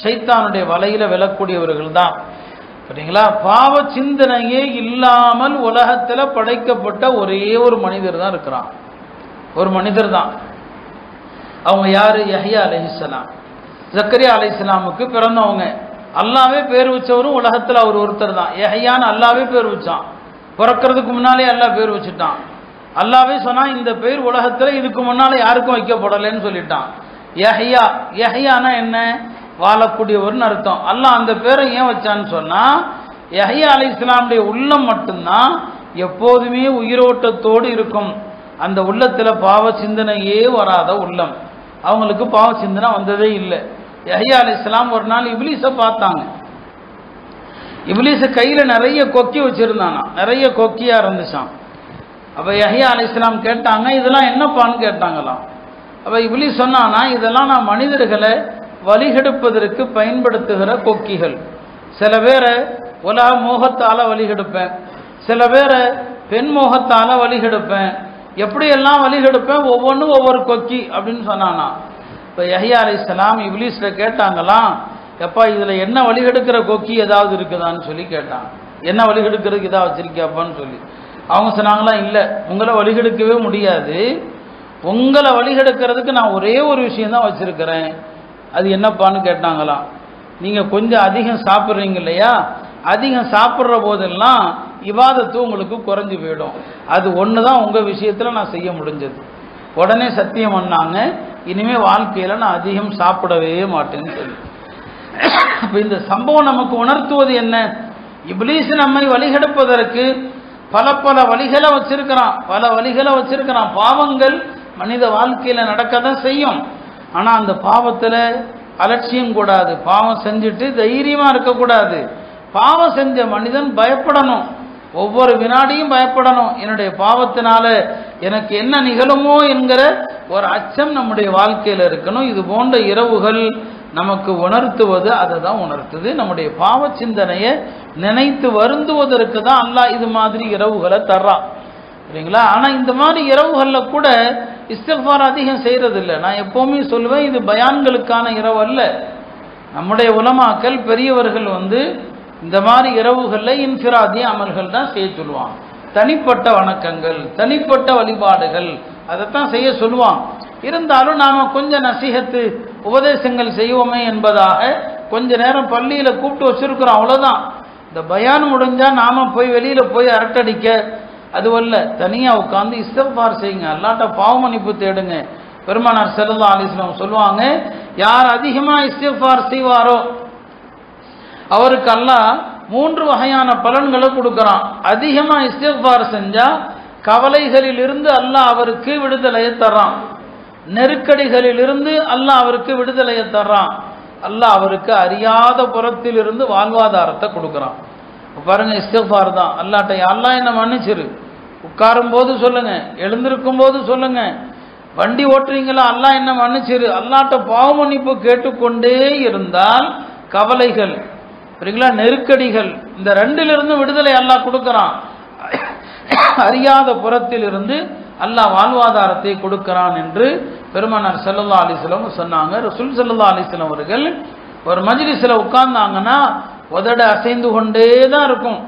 ஷைத்தானுடைய வலையில விழக்கூடியவர்கள் தான். சரிங்களா? பாவ சிந்தனையே இல்லாமல் உலகத்துல படைக்கப்பட்ட ஒரே ஒரு மனிதர் தான் இருக்கிறான். ஒரு மனிதர் தான். அவங்க யாரு? யஹ்யா அலைஹிஸ்ஸலாம். ஜக்கரியா அலைஹிஸ்ஸலாமுக்கு பிறந்தவங்க. அல்லாவே பேர் வச்சவரும் உலகத்துல அவர் ஒருத்தர் தான். யஹ்யான்னு அல்லாவே பேர் வச்சான். பிறக்கிறதுக்கு முன்னாலே அல்லாஹ் பேர் வச்சுட்டான். அல்லாவே சொன்னா இந்த பேர் உலகத்துல இதுக்கு முன்னால யாருக்கும் வைக்கப்படலைன்னு சொல்லிட்டான். யஹ்யா, யஹ்யானா என்ன? வாழக்கூடியவர்னு அர்த்தம். அல்லாஹ் அந்த பேரை ஏன் வச்சான்னு சொன்னா, யஹ்யா அலைஹிஸ்ஸலாமுடைய உள்ளம் மட்டும்தான் எப்போதுமே உயிரோட்டத்தோடு இருக்கும். அந்த உள்ளத்துல பாவ சிந்தனையே வராத உள்ளம். அவங்களுக்கு பாவ சிந்தனை வந்ததே இல்லை. யஹ்யா அலைஹிஸ்ஸலாம் ஒரு நாள் இப்லீஸை பார்த்தாங்க. இப்லீஸ் கையில நிறைய கொக்கி வச்சிருந்தானா, நிறைய கொக்கியா இருந்துச்சான். அப்ப யஹ்யா அலைஹிஸ்ஸலாம் கேட்டாங்க, இதெல்லாம் என்னப்பான்னு கேட்டாங்களாம். அப்ப இப்லீஸ் சொன்னானா, இதெல்லாம் நான் மனிதர்களை வழிகெடுப்பதற்கு பயன்படுத்துகிற கொக்கிகள். சில பேரை உலக மோகத்தால வழிகெடுப்பேன், சில பேரை பெண் மோகத்தால வழிகெடுப்பேன், எப்படியெல்லாம் வழிகெடுப்பேன், ஒவ்வொன்றும் ஒவ்வொரு கொக்கி அப்படின்னு சொன்னானா. இப்போ யஹ்யா அலைஹிஸ்ஸலாம் இப்லீஸ்ல கேட்டாங்களாம், எப்பா இதுல என்ன வழிகெடுக்கிற கொக்கி ஏதாவது இருக்குதான்னு சொல்லி கேட்டாங்க. என்ன வழிகெடுக்கிறதுக்கு ஏதாவது வச்சிருக்கியாப்பான்னு சொல்லி. அவங்க சொன்னாங்களா, இல்லை உங்களை வழிகெடுக்கவே முடியாது, உங்களை வழிகெடுக்கிறதுக்கு நான் ஒரே ஒரு விஷயம் தான் வச்சிருக்கிறேன். அது என்னப்பான்னு கேட்டாங்களாம். நீங்க கொஞ்சம் அதிகம் சாப்பிட்றீங்க இல்லையா, அதிகம் சாப்பிட்ற போதெல்லாம் இபாதத்து உங்களுக்கு குறைஞ்சு போயிடும். அது ஒன்று தான் உங்க விஷயத்துல நான் செய்ய முடிஞ்சது. உடனே சத்தியம் பண்ணாங்க, இனிமே வாழ்க்கையில நான் அதிகம் சாப்பிடவே மாட்டேன்னு சொல்லி. அப்ப இந்த சம்பவம் நமக்கு உணர்த்துவது என்ன? இப்லீஸ் நம்மை வழிகெடுப்பதற்கு பல பல வழிகளை வச்சிருக்கிறான், பல வழிகளை வச்சிருக்கிறான். பாவங்கள் மனித வாழ்க்கையில நடக்கதான் செய்யும். ஆனா அந்த பாவத்துல அலட்சியம் கூடாது. பாவம் செஞ்சுட்டு தைரியமா இருக்கக்கூடாது. பாவம் செஞ்ச மனிதன் பயப்படணும், ஒவ்வொரு வினாடியும் பயப்படணும். என்னுடைய பாவத்தினால எனக்கு என்ன நிகழுமோ என்கிற ஒரு அச்சம் நம்முடைய வாழ்க்கையில இருக்கணும். இது போன்ற இரவுகள் நமக்கு உணர்த்துவது அதை தான் உணர்த்துது. நம்முடைய பாவ சிந்தனையை நினைத்து வருந்துவதற்கு தான் அல்லாஹ் இது மாதிரி இரவுகளை தர்றான், சரிங்களா? ஆனா இந்த மாதிரி இரவுகள்ல கூட இஸ்திக்ஃபார் அதிகம் செய்யறது இல்லை. நான் எப்பவுமே சொல்லுவேன், இது பயான்களுக்கான இரவு அல்ல. நம்முடைய உலமாக்கள் பெரியவர்கள் இந்த மாதிரி இரவுகள்ல இன்ஃபிராதி அமல்கள் தான் செய்ய சொல்லுவான். தனிப்பட்ட வணக்கங்கள், தனிப்பட்ட வழிபாடுகள் அதைத்தான் செய்ய சொல்லுவான். இருந்தாலும் நாம கொஞ்சம் நசீஹத்து உபதேசங்கள் செய்வோமே என்பதாக கொஞ்ச நேரம் பள்ளியில கூப்பிட்டு வச்சிருக்கிறோம், அவ்வளவுதான். இந்த பயான் முடிஞ்சா நாம போய் வெளியில போய் அரட்டடிக்க அதுவல்ல. தனியா உட்கார்ந்து இஸ்திக்ஃபார் செய்யுங்க, அல்லாஹ்ட்ட பாவ மன்னிப்பு தேடுங்க. பெருமானார் ஸல்லல்லாஹு அலைஹி வஸல்லம் சொல்லுவாங்க, யார் அதிகமா இஸ்திக்ஃபார் செய்வாரோ அவருக்கு அல்லாஹ் 3 வகையான பலன்களை கொடுக்கறான். அதிகமா இஸ்திக்ஃபார் செஞ்சா கவலைகளில் இருந்து அல்லாஹ் அவருக்கு விடுதலையை தர்றான், நெருக்கடிகளில் இருந்து அல்லாஹ் அவருக்கு விடுதலையை தர்றான், அல்லாஹ் அவருக்கு அறியாத புறத்தில் இருந்து வாழ்வாதாரத்தை கொடுக்கறான். பாருங்க, இஸ்திக்ஃபார் தான். அல்லாஹ்ட்ட அல்லாஹ் என்ன மன்னிச்சிரு, உட்காரும் போது சொல்லுங்க, எழுந்திருக்கும் போது சொல்லுங்க, வண்டி ஓட்டுறீங்களா அல்லாஹ் என்ன மன்னிச்சிரு, அல்லாஹ்ட்ட பாவ மன்னிப்பு கேட்டுக்கொண்டே இருந்தால் கவலைகள், சரிங்களா, நெருக்கடிகள், இந்த ரெண்டிலிருந்து விடுதலை அல்லாஹ் கொடுக்கறான். அறியாத புறத்தில் இருந்து அல்லாஹ் வாழ்வாதாரத்தை கொடுக்கிறான் என்று பெருமானார் ஸல்லல்லாஹு அலைஹி வஸல்லம் சொன்னாங்க. ரசூல் ஸல்லல்லாஹு அலைஹி வஸல்லம் அவர்கள் ஒரு மஜ்லிஸ்ல உட்கார்ந்தாங்கன்னா உதட அசைந்து கொண்டே தான் இருக்கும்.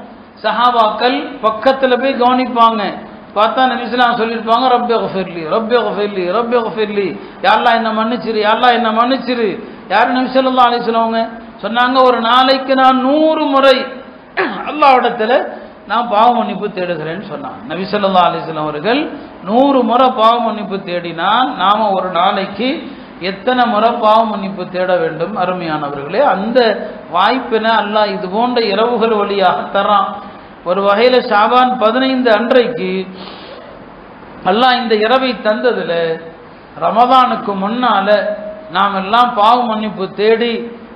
சஹாபாக்கள் பக்கத்துல போய் கவனிப்பாங்க. பார்த்தா நபி ஸல்லல்லாஹு அலைஹி வஸல்லம் சொல்லிருப்பாங்க, ரப்பி கஃபிர்லி ரப்பி கஃபிர்லி ரப்பி கஃபிர்லி, யா அல்லாஹ் என்ன மன்னிச்சிரு, யா அல்லாஹ் என்ன மன்னிச்சிரு. யார்? நபி ஸல்லல்லாஹு அலைஹி வஸல்லம் சொன்னாங்க, ஒரு நாளைக்கு நான் 100 முறை அல்லாஹ்விடத்துல நான் பாவ மன்னிப்பு தேடுகிறேன்னு சொன்னாங்க. நபி ஸல்லல்லாஹு அலைஹி வஸல்லம் அவர்கள் 100 முறை பாவ மன்னிப்பு தேடினால் நாம ஒரு நாளைக்கு எத்தனை முறை பாவ மன்னிப்பு தேட வேண்டும்? அருமையானவர்களே, அந்த வாய்ப்பினை அல்லாஹ் இது போன்ற இரவுகள் வழியாக தரான். ஒரு வகையில ஷாபான் 15 அன்றைக்கு அல்லாஹ் இந்த இரவை தந்ததுல ரமதானுக்கு முன்னால நாம் எல்லாம் பாவ மன்னிப்பு தேடி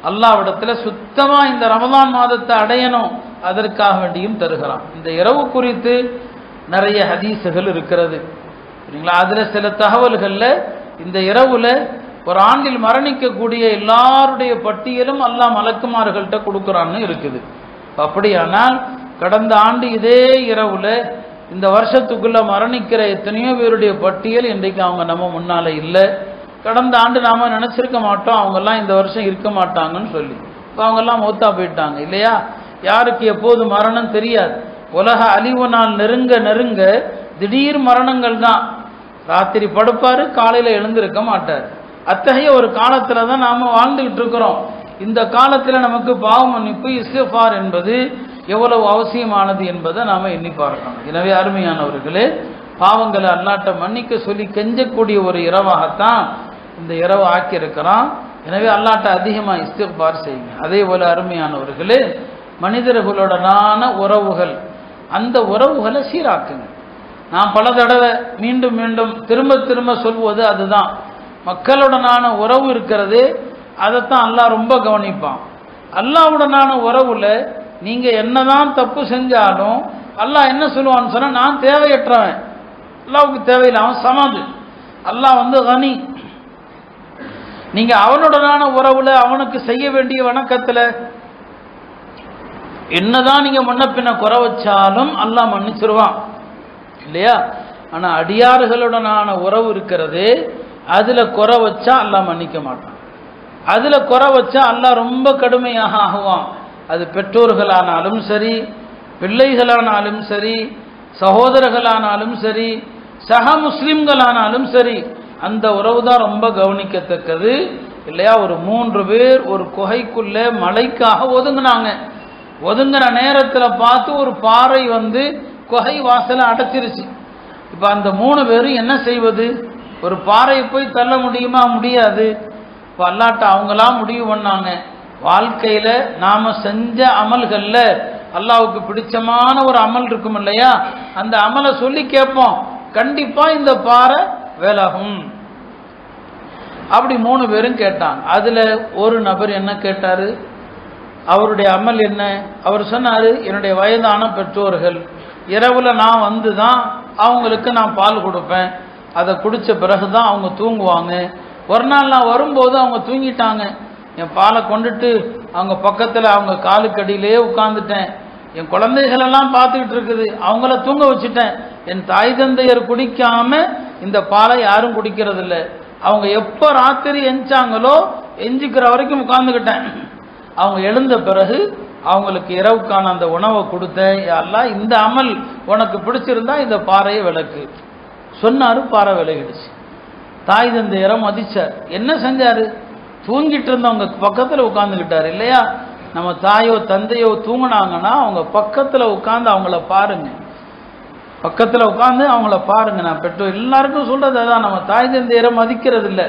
அல்லாஹ்விடத்துல சுத்தமா இந்த ரமதான் மாதத்தை அடையணும், அதற்காக வேண்டியும் தருகிறான். இந்த இரவு குறித்து நிறைய ஹதீஸுகள் இருக்கிறது சரிங்களா. அதுல சில தகவல்கள்ல இந்த இரவுல ஒரு ஆண்டில் மரணிக்கக்கூடிய எல்லாருடைய பட்டியலும் அல்லாஹ் மலக்குமார்கள்ட்ட கொடுக்குறான்னு இருக்குது. அப்படியானால் கடந்த ஆண்டு இதே இரவுல இந்த வருஷத்துக்குள்ள மரணிக்கிற எத்தனையோ பேருடைய பட்டியல் இன்றைக்கு அவங்க நம்ம முன்னால இல்லை. கடந்த ஆண்டு நாம நினைச்சிருக்க மாட்டோம் அவங்கெல்லாம் இந்த வருஷம் இருக்க மாட்டாங்கன்னு சொல்லி. இப்போ அவங்கெல்லாம் மௌத்தா போயிட்டாங்க இல்லையா. யாருக்கு எப்போது மரணம் தெரியாது. உலக அழிவு நாள் நெருங்க நெருங்க திடீர் மரணங்கள் தான். ராத்திரி படுப்பாரு, காலையில எழுந்திருக்க மாட்டார். அத்தகைய ஒரு காலத்துல தான் நாம வாழ்ந்துகிட்டு இருக்கிறோம். இந்த காலத்துல நமக்கு பாவ மன்னிப்பு இஸ்திக்ஃபார் என்பது எவ்வளவு அவசியமானது என்பதை நாம எண்ணி பார்க்கணும். எனவே அருமையானவர்களே, பாவங்களை அல்லாஹ்ட்ட மன்னிக்க சொல்லி கெஞ்சக்கூடிய ஒரு இரவாகத்தான் இந்த இரவு ஆக்கியிருக்கிறான். எனவே அல்லாஹ்ட்ட அதிகமா இஸ்திக்ஃபார் செய்யுங்க. அதே போல அருமையானவர்களே, மனிதர்களுடனான உறவுகள், அந்த உறவுகளை சீராக்குங்க. நான் பல தடவை மீண்டும் மீண்டும் திரும்ப திரும்ப சொல்வது அதுதான். மக்களுடனான உறவு இருக்கிறது, அதைத்தான் அல்லாஹ் ரொம்ப கவனிப்பான். அல்லாஹ்வுடனான உறவுல நீங்க என்னதான் தப்பு செஞ்சாலும் அல்லாஹ் என்ன சொல்லுவான்னு சொன்னா, நான் தேவையற்றவன், அல்லாஹ்வுக்கு தேவையில்லை, அவன் சமது, அல்லாஹ் கனி. நீங்க அவனுடனான உறவுல அவனுக்கு செய்ய வேண்டிய வணக்கத்துல என்னதான் நீங்க முன்ன பின்ன குறை வச்சாலும் அல்லாஹ் மன்னிச்சிருவான் இல்லையா. ஆனா அடியாறுகளுடனான உறவு இருக்கிறது, அதுல குறை வச்சா அல்லாஹ் மன்னிக்க மாட்டான். அதுல குறை வச்சா அல்லாஹ் ரொம்ப கடுமையாக ஆகுவான். அது பெற்றோர்களானாலும் சரி, பிள்ளைகளானாலும் சரி, சகோதரர்களானாலும் சரி, சக முஸ்லிம்களானாலும் சரி, அந்த உறவு தான் ரொம்ப கவனிக்கத்தக்கது இல்லையா. ஒரு 3 பேர் ஒரு குகைக்குள்ள மழைக்காக ஒதுங்கினாங்க. ஒதுங்கிற நேரத்தில் பார்த்து ஒரு பாறை குகை வாசலை அடைச்சிருச்சு. இப்ப அந்த 3 பேரும் என்ன செய்வது? ஒரு பாறையை போய் தள்ள முடியுமா? முடியாது. இப்போ அல்லாஹ்ட்ட அவங்களாம் முடிவு பண்ணாங்க, வாழ்க்கையில நாம செஞ்ச அமல்கள்ல அல்லாஹ்வுக்கு பிடிச்சமான ஒரு அமல் இருக்கும் இல்லையா, அந்த அமலை சொல்லி கேட்போம், கண்டிப்பா இந்த பாறை வேலாகும். அப்படி 3 பேரும் கேட்டாங்க. அதுல ஒரு நபர் என்ன கேட்டாரு? அவருடைய அமல் என்ன? அவர் சொன்னாரு, என்னுடைய வயதான பெற்றோர்கள், இரவுல நான் தான் அவங்களுக்கு நான் பால் கொடுப்பேன், அதை குடிச்ச பிறகுதான் அவங்க தூங்குவாங்க. ஒரு நாள் நான் வரும்போது அவங்க தூங்கிட்டாங்க. என் பாலை கொண்டுட்டு அவங்க பக்கத்துல அவங்க காலுக்கடியிலேயே உட்கார்ந்துட்டேன். என் குழந்தைகளெல்லாம் பார்த்துக்கிட்டு இருக்குது, அவங்கள தூங்க வச்சுட்டேன். என் தாய் தந்தையர் குடிக்காம இந்த பாலை யாரும் குடிக்கிறது இல்லை. அவங்க எப்ப ராத்திரி எஞ்சாங்களோ எஞ்சிக்கிற வரைக்கும் உட்கார்ந்துக்கிட்டேன். அவங்க எழுந்த பிறகு அவங்களுக்கு இரவுக்கான அந்த உணவை கொடுத்தேன். அல்லாஹ் இந்த அமல் உனக்கு பிடிச்சிருந்தா இந்த பாறையை விளக்கு சொன்னாரு. பாறை விலகிடுச்சு. தாய் தந்தையரை மதிச்சார். என்ன செஞ்சாரு? தூங்கிட்டு இருந்தவங்க பக்கத்துல உட்கார்ந்துக்கிட்டாரு இல்லையா. நம்ம தாயோ தந்தையோ தூங்கினாங்கன்னா அவங்க பக்கத்துல உட்கார்ந்து அவங்கள பாருங்க, பக்கத்துல உட்கார்ந்து அவங்கள பாருங்க. நான் பெற்றோர் எல்லாருக்கும் சொல்றது அதான், நம்ம தாய் தந்தையரை மதிக்கிறது இல்லை.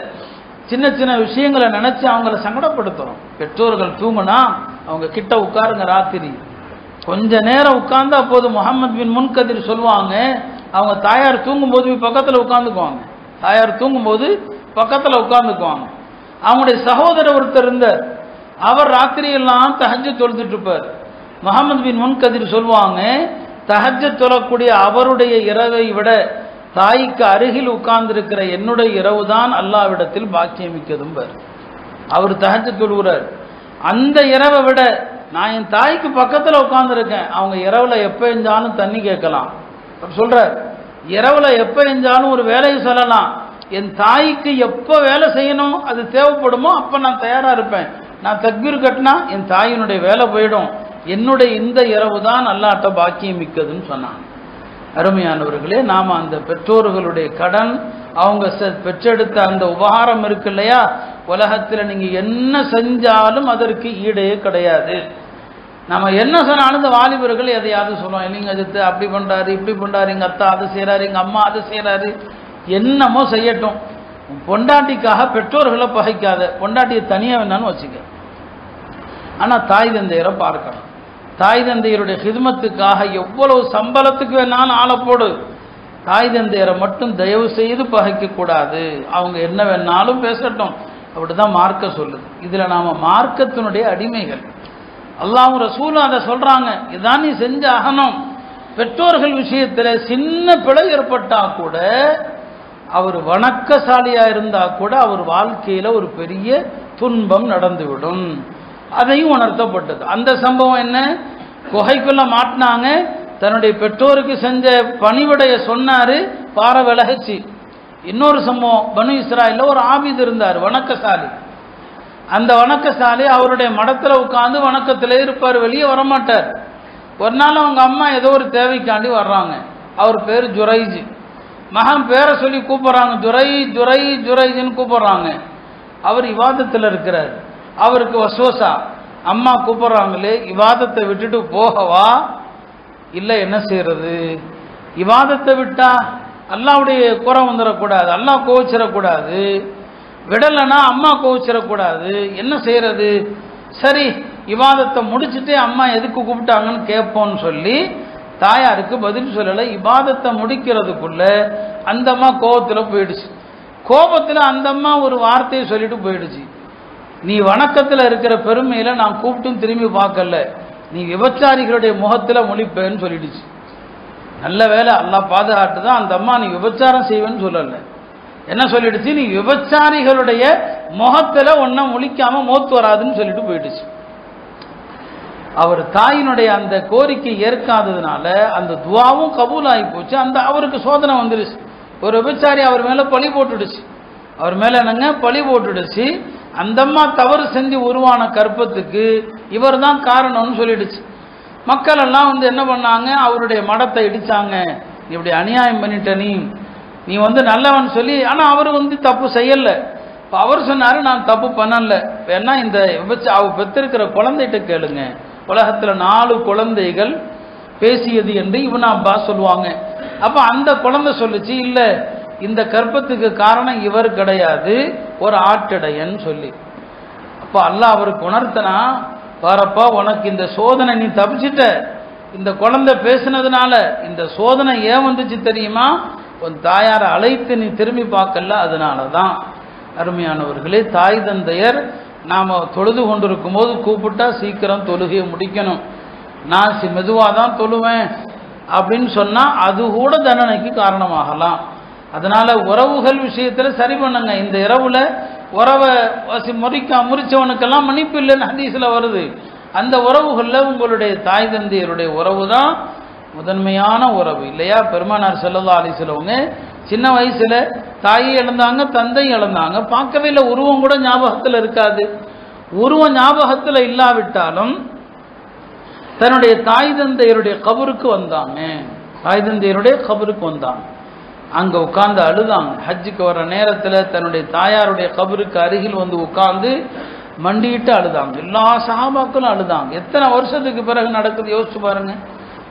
சின்ன சின்ன விஷயங்களை நினைச்சு அவங்கள சங்கடப்படுத்துறோம். பெற்றோர்கள் தூங்குனா அவங்க கிட்ட உட்காருங்க. ராத்திரி கொஞ்ச நேரம் உட்கார்ந்து அப்போது முஹம்மது பின் முன்கதிர் சொல்லுவாங்க, அவங்க தாயார் தூங்கும்போது பக்கத்துல உட்கார்ந்துக்குவாங்க. தாயார் தூங்கும்போது பக்கத்துல உட்கார்ந்துக்குவாங்க. அவங்களுடைய சகோதரர் ஒருத்தர் இருந்தார், அவர் ராத்திரி எல்லாம் தஹஜ்ஜத் தொழுதுட்டு இருப்பார். முஹம்மது பின் முன்கதிர் சொல்லுவாங்க, தஹஜ்ஜத் தொழக்கூடிய அவருடைய இரவை விட தாய்க்கு அருகில் உட்கார்ந்திருக்கிற என்னுடைய இரவு தான் அல்லாஹ்விடத்தில் பாக்கியமிக்கதும். அவர் தஹஜ்ஜத் தொழுகிறார். அந்த இரவை விட நான் என் தாய்க்கு பக்கத்துல உட்கார்ந்துருக்கேன், அவங்க இரவுல எப்ப எஞ்சாலும் தண்ணி கேட்கலாம் சொல்றார். இரவுல எப்ப எஞ்சாலும் ஒரு வேலையை சொல்லலாம். என் தாய்க்கு எப்ப வேலை செய்யணும் அது தேவைப்படுமோ அப்ப நான் தயாரா இருப்பேன். நான் தக்பீர் கட்டினா என் தாயினுடைய வேலை போயிடும். என்னுடைய இந்த இரவு தான் அல்லாஹ்ட்ட பாக்கியம் மிக்கதுன்னு சொன்னாங்க. அருமையானவர்களே, நாம அந்த பெற்றோர்களுடைய கடன், அவங்க பெற்றெடுத்த அந்த உபகாரம் இருக்கு இல்லையா, உலகத்தில் நீங்க என்ன செஞ்சாலும் அதற்கு ஈடே கிடையாது. நம்ம என்ன சொன்னாலும் இந்த வாலிபர்கள் எதையாவது சொல்லுவோம், இல்லைங்க அது அப்படி பண்ணுறாரு இப்படி பண்ணுறாரு, எங்கள் அத்தா அது செய்கிறாரு, எங்கள் அம்மா அது செய்கிறாரு, என்னமோ செய்யட்டும். பொண்டாட்டிக்காக பெற்றோர்களை பகைக்காத, பொண்டாட்டியை தனியாக வேணான்னு வச்சுக்க. ஆனால் தாய் தந்தையரை பார்க்கணும். தாய் தந்தையருடைய ஹிதமத்துக்காக எவ்வளவு சம்பளத்துக்கு வேணாலும் ஆளை போடு, தாய் தந்தையரை மட்டும் தயவு செய்து பகைக்கக்கூடாது. அவங்க என்ன வேணாலும் பேசட்டும், அப்படிதான் மார்க்க சொல்லுது. இதில் நாம் மார்க்கத்தினுடைய அடிமைகள். அல்லாஹ்வும் ரசூலும் அதை சொல்கிறாங்க, இதான் நீ செஞ்ச அகனம். பெற்றோர்கள் விஷயத்தில் சின்ன பிழை ஏற்பட்டால் கூட, அவர் வணக்கசாலியாக இருந்தால் கூட அவர் வாழ்க்கையில் ஒரு பெரிய துன்பம் நடந்துவிடும். அதையும் உணர்த்தப்பட்டது. அந்த சம்பவம் என்ன, குகைக்குள்ள மாட்டினாங்க, தன்னுடைய பெற்றோருக்கு செஞ்ச பணிவிடைய சொன்னார், பாறை விலகிச்சு. இன்னொரு சம்பவம், பனு இஸ்ராயலில் ஒரு ஆபித் இருந்தார், வணக்கசாலி. அந்த வணக்கசாலி அவருடைய மடத்தில் உட்காந்து வணக்கத்திலே இருப்பார், வெளியே வரமாட்டார். ஒரு நாள் அவங்க அம்மா ஏதோ ஒரு தேவைக்காண்டி வர்றாங்க. அவர் பேர் ஜுரைஜ். மகன் பேரை சொல்லி கூப்பிட்றாங்க, ஜுரைஜுன்னு கூப்பிட்றாங்க. அவர் இவாதத்தில் இருக்கிறார். அவருக்கு வசுவசா, அம்மா கூப்பிட்றாங்களே, இவாதத்தை விட்டுட்டு போகவா இல்லை என்ன செய்யறது? இவாதத்தை விட்டா அல்லாவுடைய குறை வந்துடக்கூடாது, அல்லாஹ் கோவிச்சிடக்கூடாது, விடலைன்னா அம்மா கோவிச்சிடக்கூடாது, என்ன செய்யறது? சரி, இவாதத்தை முடிச்சுட்டு அம்மா எதுக்கு கூப்பிட்டாங்கன்னு கேட்போன்னு சொல்லி தாயாருக்கு பதில் சொல்லலை. இபாதத்தை முடிக்கிறதுக்குள்ள அந்த அம்மா கோபத்தில் போயிடுச்சு. கோபத்தில் அந்த அம்மா ஒரு வார்த்தையை சொல்லிட்டு போயிடுச்சு, நீ வணக்கத்தில் இருக்கிற பெருமையில் நான் கூப்பிட்டும் திரும்பி பார்க்கல, நீ விபச்சாரிகளுடைய முகத்தில் முழிப்பேன்னு சொல்லிடுச்சு. நல்ல வேலை, அல்லாஹ் பாதுகாட்டு தான். அந்த அம்மா நீ விபச்சாரம் செய்வேன்னு சொல்லலை, என்ன சொல்லிடுச்சு, நீ விபச்சாரிகளுடைய முகத்தில் ஒன்றை முழிக்காம மோத்து வராதுன்னு சொல்லிட்டு போயிடுச்சு. அவர் தாயினுடைய அந்த கோரிக்கை ஏற்காததுனால அந்த துவாவும் கபூல் ஆகி போச்சு. அந்த அவருக்கு சோதனை வந்துடுச்சு. ஒரு விபச்சாரி அவர் மேலே பழி போட்டுடுச்சு, அவர் மேலே என்னங்க பழி போட்டுடுச்சு. அந்த அம்மா தவறு செஞ்சு உருவான கற்பத்துக்கு இவர் தான் காரணம்னு சொல்லிடுச்சு. மக்கள் எல்லாம் என்ன பண்ணாங்க, அவருடைய மடத்தை இடிச்சாங்க, இப்படி அநியாயம் பண்ணிட்ட நீ நல்லவன் சொல்லி. ஆனால் அவர் தப்பு செய்யலை. இப்போ அவர் சொன்னார், நான் தப்பு பண்ணல, வேணா இந்த அவர் பெற்றிருக்கிற குழந்தைகிட்ட கேளுங்க, உலகத்தில் 4 குழந்தைகள் பேசியது என்று இவன் அப்பா சொல்லுவாங்க. அப்போ அந்த குழந்தை சொல்லுச்சு, இல்லை இந்த கற்பத்துக்கு காரணம் இவர் கிடையாது, ஒரு ஆட்டிடையன்னு சொல்லி. அப்போ அல்லாஹ் அவருக்கு உணர்த்தனா, பாரப்பா உனக்கு இந்த சோதனை நீ தப்பிச்சிட்ட, இந்த குழந்தை பேசினதுனால இந்த சோதனை ஏன் வந்துச்சு தெரியுமா, உன் தாயாரை அழைத்து நீ திரும்பி பார்க்கல, அதனால தான். அருமையானவர்களே, தாய் தந்தையர் நாம் தொழுது கொண்டிருக்கும் போது கூப்பிட்டா சீக்கிரம் தொழுகையை முடிக்கணும். நான் மெதுவாக தான் தொழுவேன் அப்படின்னு சொன்னால் அது கூட தண்டனைக்கு காரணமாகலாம். அதனால் உறவுகள் விஷயத்தில் சரி பண்ணுங்க. இந்த இரவில் உறவை முறிச்சவனுக்கெல்லாம் மன்னிப்பு இல்லைன்னு ஹதீஸில் வருது. அந்த உறவுகளில் உங்களுடைய தாய் தந்தையருடைய உறவு தான் முதன்மையான உறவு இல்லையா? பெருமானார் ஸல்லல்லாஹு அலைஹி வஸல்லம் சின்ன வயசுல தாயை இழந்தாங்க, தந்தை இழந்தாங்க, பார்க்கவே இல்லை, உருவம் கூட ஞாபகத்தில் இருக்காது. உருவம் ஞாபகத்தில் இல்லாவிட்டாலும் தன்னுடைய தாய் தந்தையருடைய கபருக்கு வந்தாங்க, தாய் தந்தையருடைய கபருக்கு வந்தாங்க, அங்கே உட்கார்ந்து அழுதாங்க. ஹஜ்ஜுக்கு வர நேரத்தில் தன்னுடைய தாயாருடைய கபருக்கு அருகில் உட்கார்ந்து மண்டிட்டு அழுதாங்க. எல்லா சஹாபாக்களும் அழுதாங்க. எத்தனை வருஷத்துக்கு பிறகு நடக்குது யோசிச்சு பாருங்க.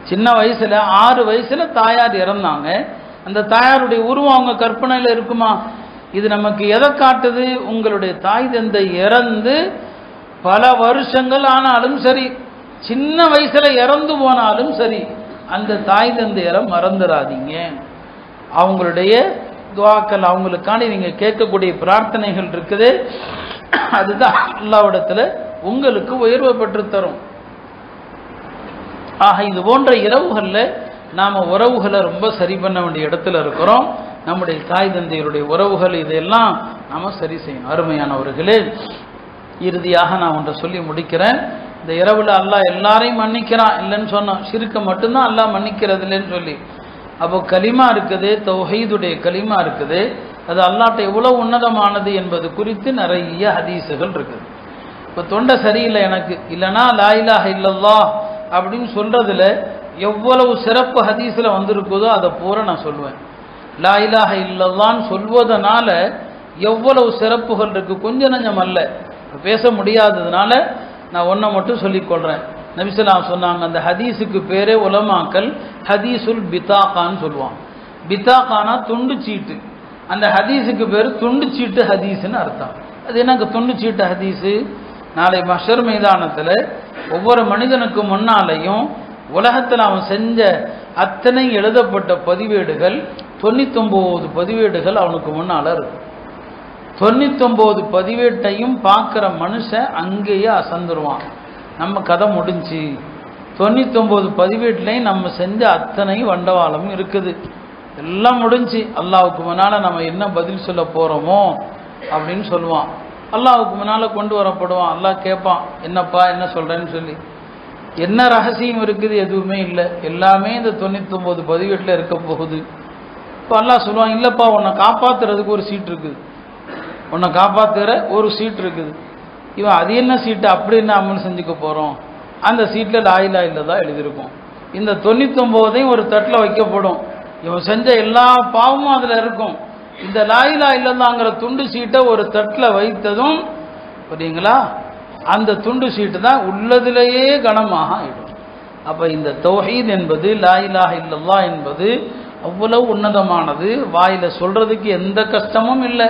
சின்ன வயசுல 6 வயசுல தாயார் இறந்தாங்க. அந்த தாயாருடைய உருவம் அவங்க கற்பனையில் இருக்குமா? இது நமக்கு எதை காட்டுது? உங்களுடைய தாய் தந்தை இறந்து பல வருஷங்கள் ஆனாலும் சரி, சின்ன வயசுல இறந்து போனாலும் சரி, அந்த தாய் தந்தையரை மறந்துடாதீங்க. அவங்களுடைய துஆக்கள், அவங்களுக்காண்டி நீங்க கேட்கக்கூடிய பிரார்த்தனைகள் இருக்குது, அதுதான் அல்லாஹ்விடத்துல உங்களுக்கு உயர்வை பெற்று தரும். ஆக இது போன்ற இரவுகளில் நாம் உறவுகளை ரொம்ப சரி பண்ண வேண்டிய இடத்துல இருக்கிறோம். நம்முடைய தாய் தந்தையருடைய உறவுகள் இதையெல்லாம் நாம் சரி செய்யணும். அருமையானவர்களே, இறுதியாக நான் ஒன்றை சொல்லி முடிக்கிறேன். இந்த இரவில் அல்லாஹ் எல்லாரையும் மன்னிக்கிறான் இல்லைன்னு சொன்னோம், ஷிர்க்க மட்டும்தான் அல்லாஹ் மன்னிக்கிறது இல்லைன்னு சொல்லி. அப்போ கலிமா இருக்குது, தௌஹீதுடைய கலிமா இருக்குது, அது அல்லாஹ்ட்ட எவ்வளோ உன்னதமானது என்பது குறித்து நிறைய ஹதீஸுகள் இருக்குது. இப்போ தொண்டை சரியில்லை எனக்கு, இல்லைனா லா இலாஹ இல்லல்லாஹ் அப்படின்னு சொல்றதுல எவ்வளவு சிறப்பு ஹதீஸில் வந்திருக்குதோ அதை பூரா நான் சொல்லுவேன். லா இலாஹ இல்லல்லான்னு சொல்வதனால எவ்வளவு சிறப்புகள் இருக்கு, கொஞ்சம் நஞ்சம் அல்ல. பேச முடியாததுனால நான் ஒன்றை மட்டும் சொல்லிக்கொள்கிறேன். நபிஸல்லல்லாஹு சொன்னாங்க, அந்த ஹதீஸுக்கு பேரே உலமாக்கள் ஹதீஸுல் பிதாகான்னு சொல்லுவாங்க. பிதாகானா துண்டு சீட்டு. அந்த ஹதீஸுக்கு பேர் துண்டு சீட்டு ஹதீஸ்ன்னு அர்த்தம். அது என்னங்க துண்டு சீட்டு ஹதீஸு? நாளை மஹ்ஷர் மைதானத்தில் ஒவ்வொரு மனிதனுக்கு முன்னாலேயும் உலகத்தில் அவன் செஞ்ச அத்தனை எழுதப்பட்ட பதிவேடுகள் 99 பதிவேடுகள் அவனுக்கு முன்னால் இருக்கும். 99 பதிவேட்டையும் பார்க்குற மனுஷன் அங்கேயே அசந்துருவான். நம்ம கதை முடிஞ்சு 99 பதிவேட்லையும் நம்ம செஞ்ச அத்தனை வண்டவாளமும் இருக்குது, எல்லாம் முடிஞ்சு. அல்லாஹ்வுக்கு முன்னால் நம்ம என்ன பதில் சொல்ல போகிறோமோ அப்படின்னு சொல்லுவான். அல்லாஹ்வுக்கு முன்னால் கொண்டு வரப்படுவான். அல்லாஹ் கேட்பான், என்னப்பா என்ன சொல்கிறேன்னு சொல்லி. என்ன ரகசியம் இருக்குது? எதுவுமே இல்லை, எல்லாமே இந்த 99 பதிவேட்டில் இருக்க போகுது. இப்போ அல்லாஹ் சொல்லுவான், இல்லைப்பா உன்னை காப்பாற்றுறதுக்கு ஒரு சீட் இருக்குது, உன்னை காப்பாற்றுற ஒரு சீட் இருக்குது. இவன் அது என்ன சீட்டு, அப்படி என்ன அமல் செஞ்சுக்க போகிறோம்? அந்த சீட்டில் லா இலாஹா இல்லல்லாஹ் எழுதியிருக்கும். இந்த 99ஐயும் ஒரு தட்டில் வைக்கப்படும். இவன் செஞ்ச எல்லா பாவமும் அதில் இருக்கும். இந்த லா இலாஹா இல்லல்லாஹ்ங்கிற துண்டு சீட்டை ஒரு தட்டில் வைத்ததும் புரியுங்களா, அந்த துண்டு சீட்டு தான் உள்ளதிலேயே கனமாக ஆயிடும். அப்போ இந்த தௌஹீத் என்பது, லா இலாஹா இல்லல்லாஹ் என்பது அவ்வளவு உன்னதமானது. வாயில் சொல்கிறதுக்கு எந்த கஷ்டமும் இல்லை,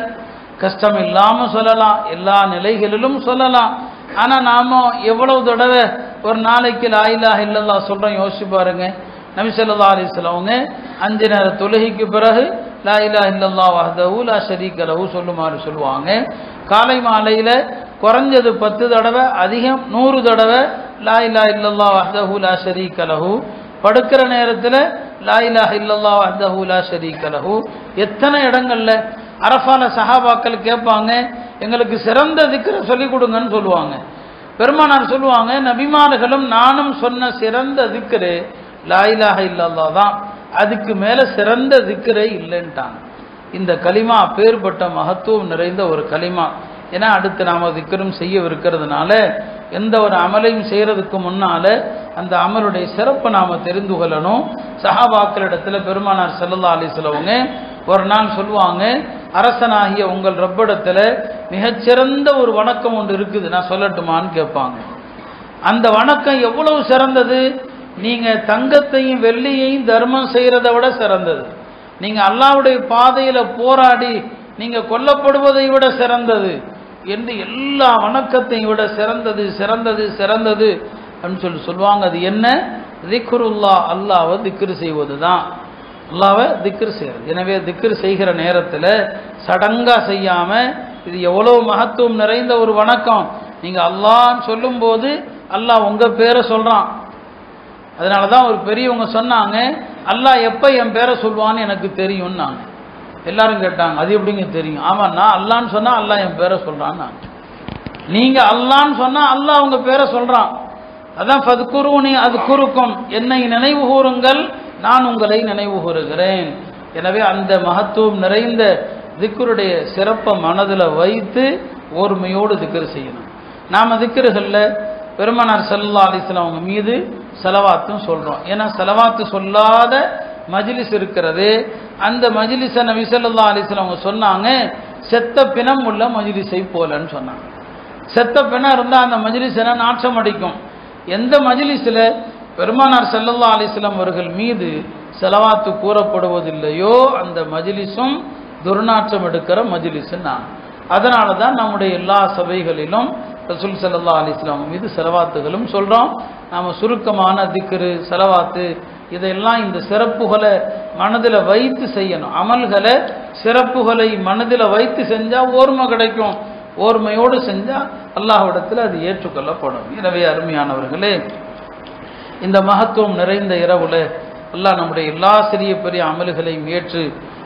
கஷ்டம் இல்லாமல் சொல்லலாம், எல்லா நிலைகளிலும் சொல்லலாம். ஆனால் நாம் எவ்வளவு தடவை ஒரு நாளைக்கு லா இலாஹா இல்லல்லாஹ் சொல்கிறோம் யோசிச்சு பாருங்க. நபி ஸல்லல்லாஹு அலைஹி வஸல்லம் 5 நேர தொழுகைக்கு பிறகு லா இலாஹா இல்லல்லாஹ் வஹ்தஹு லா ஷரீக லஹு சொல்லுமாறு சொல்லுவாங்க. காலை மாலையில் குறைஞ்சது 10 தடவை, அதிகம் 100 தடவை லா இலாஹா இல்லல்லாஹ் வஹ்தஹு லா ஷரீக லஹு. படுக்கிற நேரத்தில் லா இலாஹா இல்லல்லாஹ் வஹ்தஹு லா ஷரீக லஹு. எத்தனை இடங்கள்ல அரஃபால சஹாபாக்கள் கேட்பாங்க, எங்களுக்கு சிறந்த திக்ரை சொல்லிக் கொடுங்கன்னு சொல்லுவாங்க. பெருமானார் சொல்லுவாங்க, நபிமார்களும் நானும் சொன்ன சிறந்த திக்ரு லா இலாஹா இல்லல்லாஹ் தான், அதுக்கு மேலே சிறந்த திக்ரே இல்லைன்ட்டாங்க. இந்த கலிமா அப்பேற்பட்ட மகத்துவம் நிறைந்த ஒரு கலிமா. ஏன்னா அடுத்து நாம் திக்ரும் செய்யவிருக்கிறதுனால எந்த ஒரு அமலையும் செய்கிறதுக்கு முன்னால் அந்த அமலுடைய சிறப்பை நாம் தெரிந்து கொள்ளணும். சஹாபாக்களிடத்தில் பெருமானார் ஸல்லல்லாஹு அலைஹி வஸல்லம் ஒரு நாள் சொல்லுவாங்க, அரசனாகிய உங்கள் ரப்பிடத்தில் மிகச்சிறந்த ஒரு வணக்கம் ஒன்று இருக்குது, நான் சொல்லட்டுமான்னு கேட்பாங்க. அந்த வணக்கம் எவ்வளவு சிறந்தது? நீங்கள் தங்கத்தையும் வெள்ளியையும் தர்மம் செய்கிறத விட சிறந்தது. நீங்கள் அல்லாஹ்வுடைய பாதையில் போராடி நீங்கள் கொல்லப்படுவதை விட சிறந்தது என்று எல்லா வணக்கத்தையும் விட சிறந்தது சிறந்தது சிறந்தது அப்படின்னு சொல்லுவாங்க. அது என்ன? திக்ருல்லாஹ், அல்லாஹ்வை திக்ரு செய்வது தான். அல்லாஹ்வை திக்ரு செய்கிறது. எனவே திக்ரு செய்கிற நேரத்தில் சடங்காக செய்யாமல், இது எவ்வளோ மகத்துவம் நிறைந்த ஒரு வணக்கம். நீங்கள் அல்லாஹ்ன்னு சொல்லும்போது அல்லாஹ் உங்கள் பேரை சொல்கிறான். அதனால தான் ஒரு பெரியவங்க சொன்னாங்க, அல்லாஹ் எப்போ என் பேரை சொல்லுவான்னு எனக்கு தெரியும்னாங்க. எல்லாரும் கேட்டாங்க, அது எப்படிங்க தெரியும்? ஆமாம், நான் அல்லான்னு சொன்னால் அல்லாஹ் என் பேரை சொல்கிறான்னு. நீங்கள் அல்லான்னு சொன்னால் அல்லாஹ் உங்கள் பேரை சொல்கிறான். அதான் ஃபத்குரூனி அத்குருக்கும், என்னை நினைவு கூறுங்கள் நான் உங்களை நினைவு கூறுகிறேன். எனவே அந்த மகத்துவம் நிறைந்த திக்ருடைய சிறப்பை மனதில் வைத்து ஓர்மையோடு திக்ரு செய்யணும். நாம் திக்ருகளில் பெருமானார் ஸல்லல்லாஹு அலைஹி வஸல்லம் அவங்க மீது ஸலவாத்தும் சொல்கிறோம். ஏன்னா ஸலவாத்து சொல்லாத மஜ்லிஸ் இருக்கிறது. அந்த மஜ்லிஸை நபி ஸல்லல்லாஹு அலைஹி வஸல்லம் அவங்க சொன்னாங்க, செத்த பிணம் உள்ள மஜ்லிஸை போலன்னு சொன்னாங்க. செத்த பிணம் இருந்தால் அந்த மஜ்லிஸ் என்ன நாற்றம் அடிக்கும். எந்த மஜ்லிஸில் பெருமானார் ஸல்லல்லாஹு அலைஹி வஸல்லம் அவர்கள் மீது ஸலவாத்து கூறப்படுவதில்லையோ அந்த மஜ்லிஸும் துர்நாற்றம் எடுக்கிற மஜ்லிஸ்ன்னு நான். அதனால தான் நம்முடைய எல்லா சபைகளிலும் ரசூல் ஸல்லல்லாஹு அலைஹி வஸல்லம் மீது ஸலவாத்துகளும் சொல்கிறோம். நாம் சுருக்கமான திக்ரு ஸலவாத்து இதெல்லாம் இந்த சிறப்புகளை மனதில் வைத்து செய்யணும். அமல்களை சிறப்புகளை மனதில் வைத்து செஞ்சால் ஓர்மை கிடைக்கும். ஓர்மையோடு செஞ்சால் அல்லாஹ்விடத்தில் அது ஏற்றுக்கொள்ளப்படும். எனவே அருமையானவர்களே, இந்த மகத்துவம் நிறைந்த இரவில் அல்லாஹ் நம்முடைய எல்லா சிறிய பெரிய அமல்களையும் ஏற்று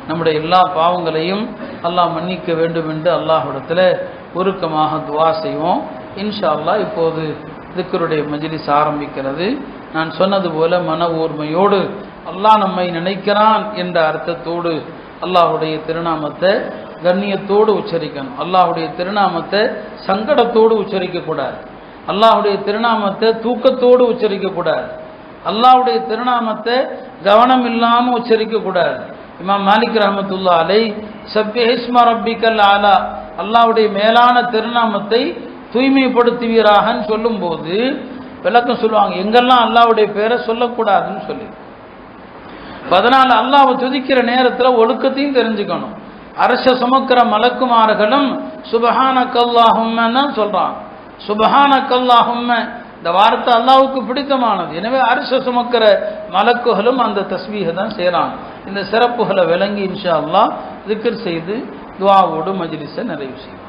நம்முடைய எல்லா பாவங்களையும் அல்லாஹ் மன்னிக்க வேண்டும் என்று அல்லாஹ்விடத்தில் உருக்கமாக துவா செய்வோம். இன்ஷா அல்லாஹ் இப்போது திக்ருடைய மஜ்லிஸ் ஆரம்பிக்கிறது. நான் சொன்னது போல மன ஓர்மையோடு அல்லாஹ் நம்மை நினைக்கிறான் என்ற அர்த்தத்தோடு அல்லாஹுடைய திருநாமத்தை கண்ணியத்தோடு உச்சரிக்கணும். அல்லாஹுடைய திருநாமத்தை சங்கடத்தோடு உச்சரிக்கக்கூடாது. அல்லாஹுடைய திருநாமத்தை தூக்கத்தோடு உச்சரிக்கக்கூடாது. அல்லாஹுடைய திருநாமத்தை கவனம் இல்லாமல் உச்சரிக்கக்கூடாது. இமாம் மாலிக் ரஹ்மத்துல்லாஹி அலைஹி சப்பிஹிஸ்ம ரப்பிக்கல் ஆலா, அல்லாஹுடைய மேலான திருநாமத்தை தூய்மைப்படுத்துவீராகன்னு சொல்லும்போது விளக்கம் சொல்லுவாங்க, எங்கெல்லாம் அல்லாஹ்வுடைய பேரை சொல்லக்கூடாதுன்னு சொல்லி. அதனால் அல்லாஹ்வை துதிக்கிற நேரத்தில் ஒழுக்கத்தையும் தெரிஞ்சுக்கணும். அரச சுமக்கிற மலக்குமார்களும் சுபஹானக்கல்லாஹும்மன்னு தான் சொல்றான். சுபஹானக்கல்லாஹும்ம இந்த வார்த்தை அல்லாஹ்வுக்கு பிடித்தமானது. எனவே அரச சுமக்கிற மலக்குகளும் அந்த தஸ்பீஹை தான் செய்கிறாங்க. இந்த சிறப்புகளை விளங்கி இன்ஷா அல்லாஹ் திக்ர் செய்து துஆவோடு மஜ்லிஸை நிறைவு செய்யும்.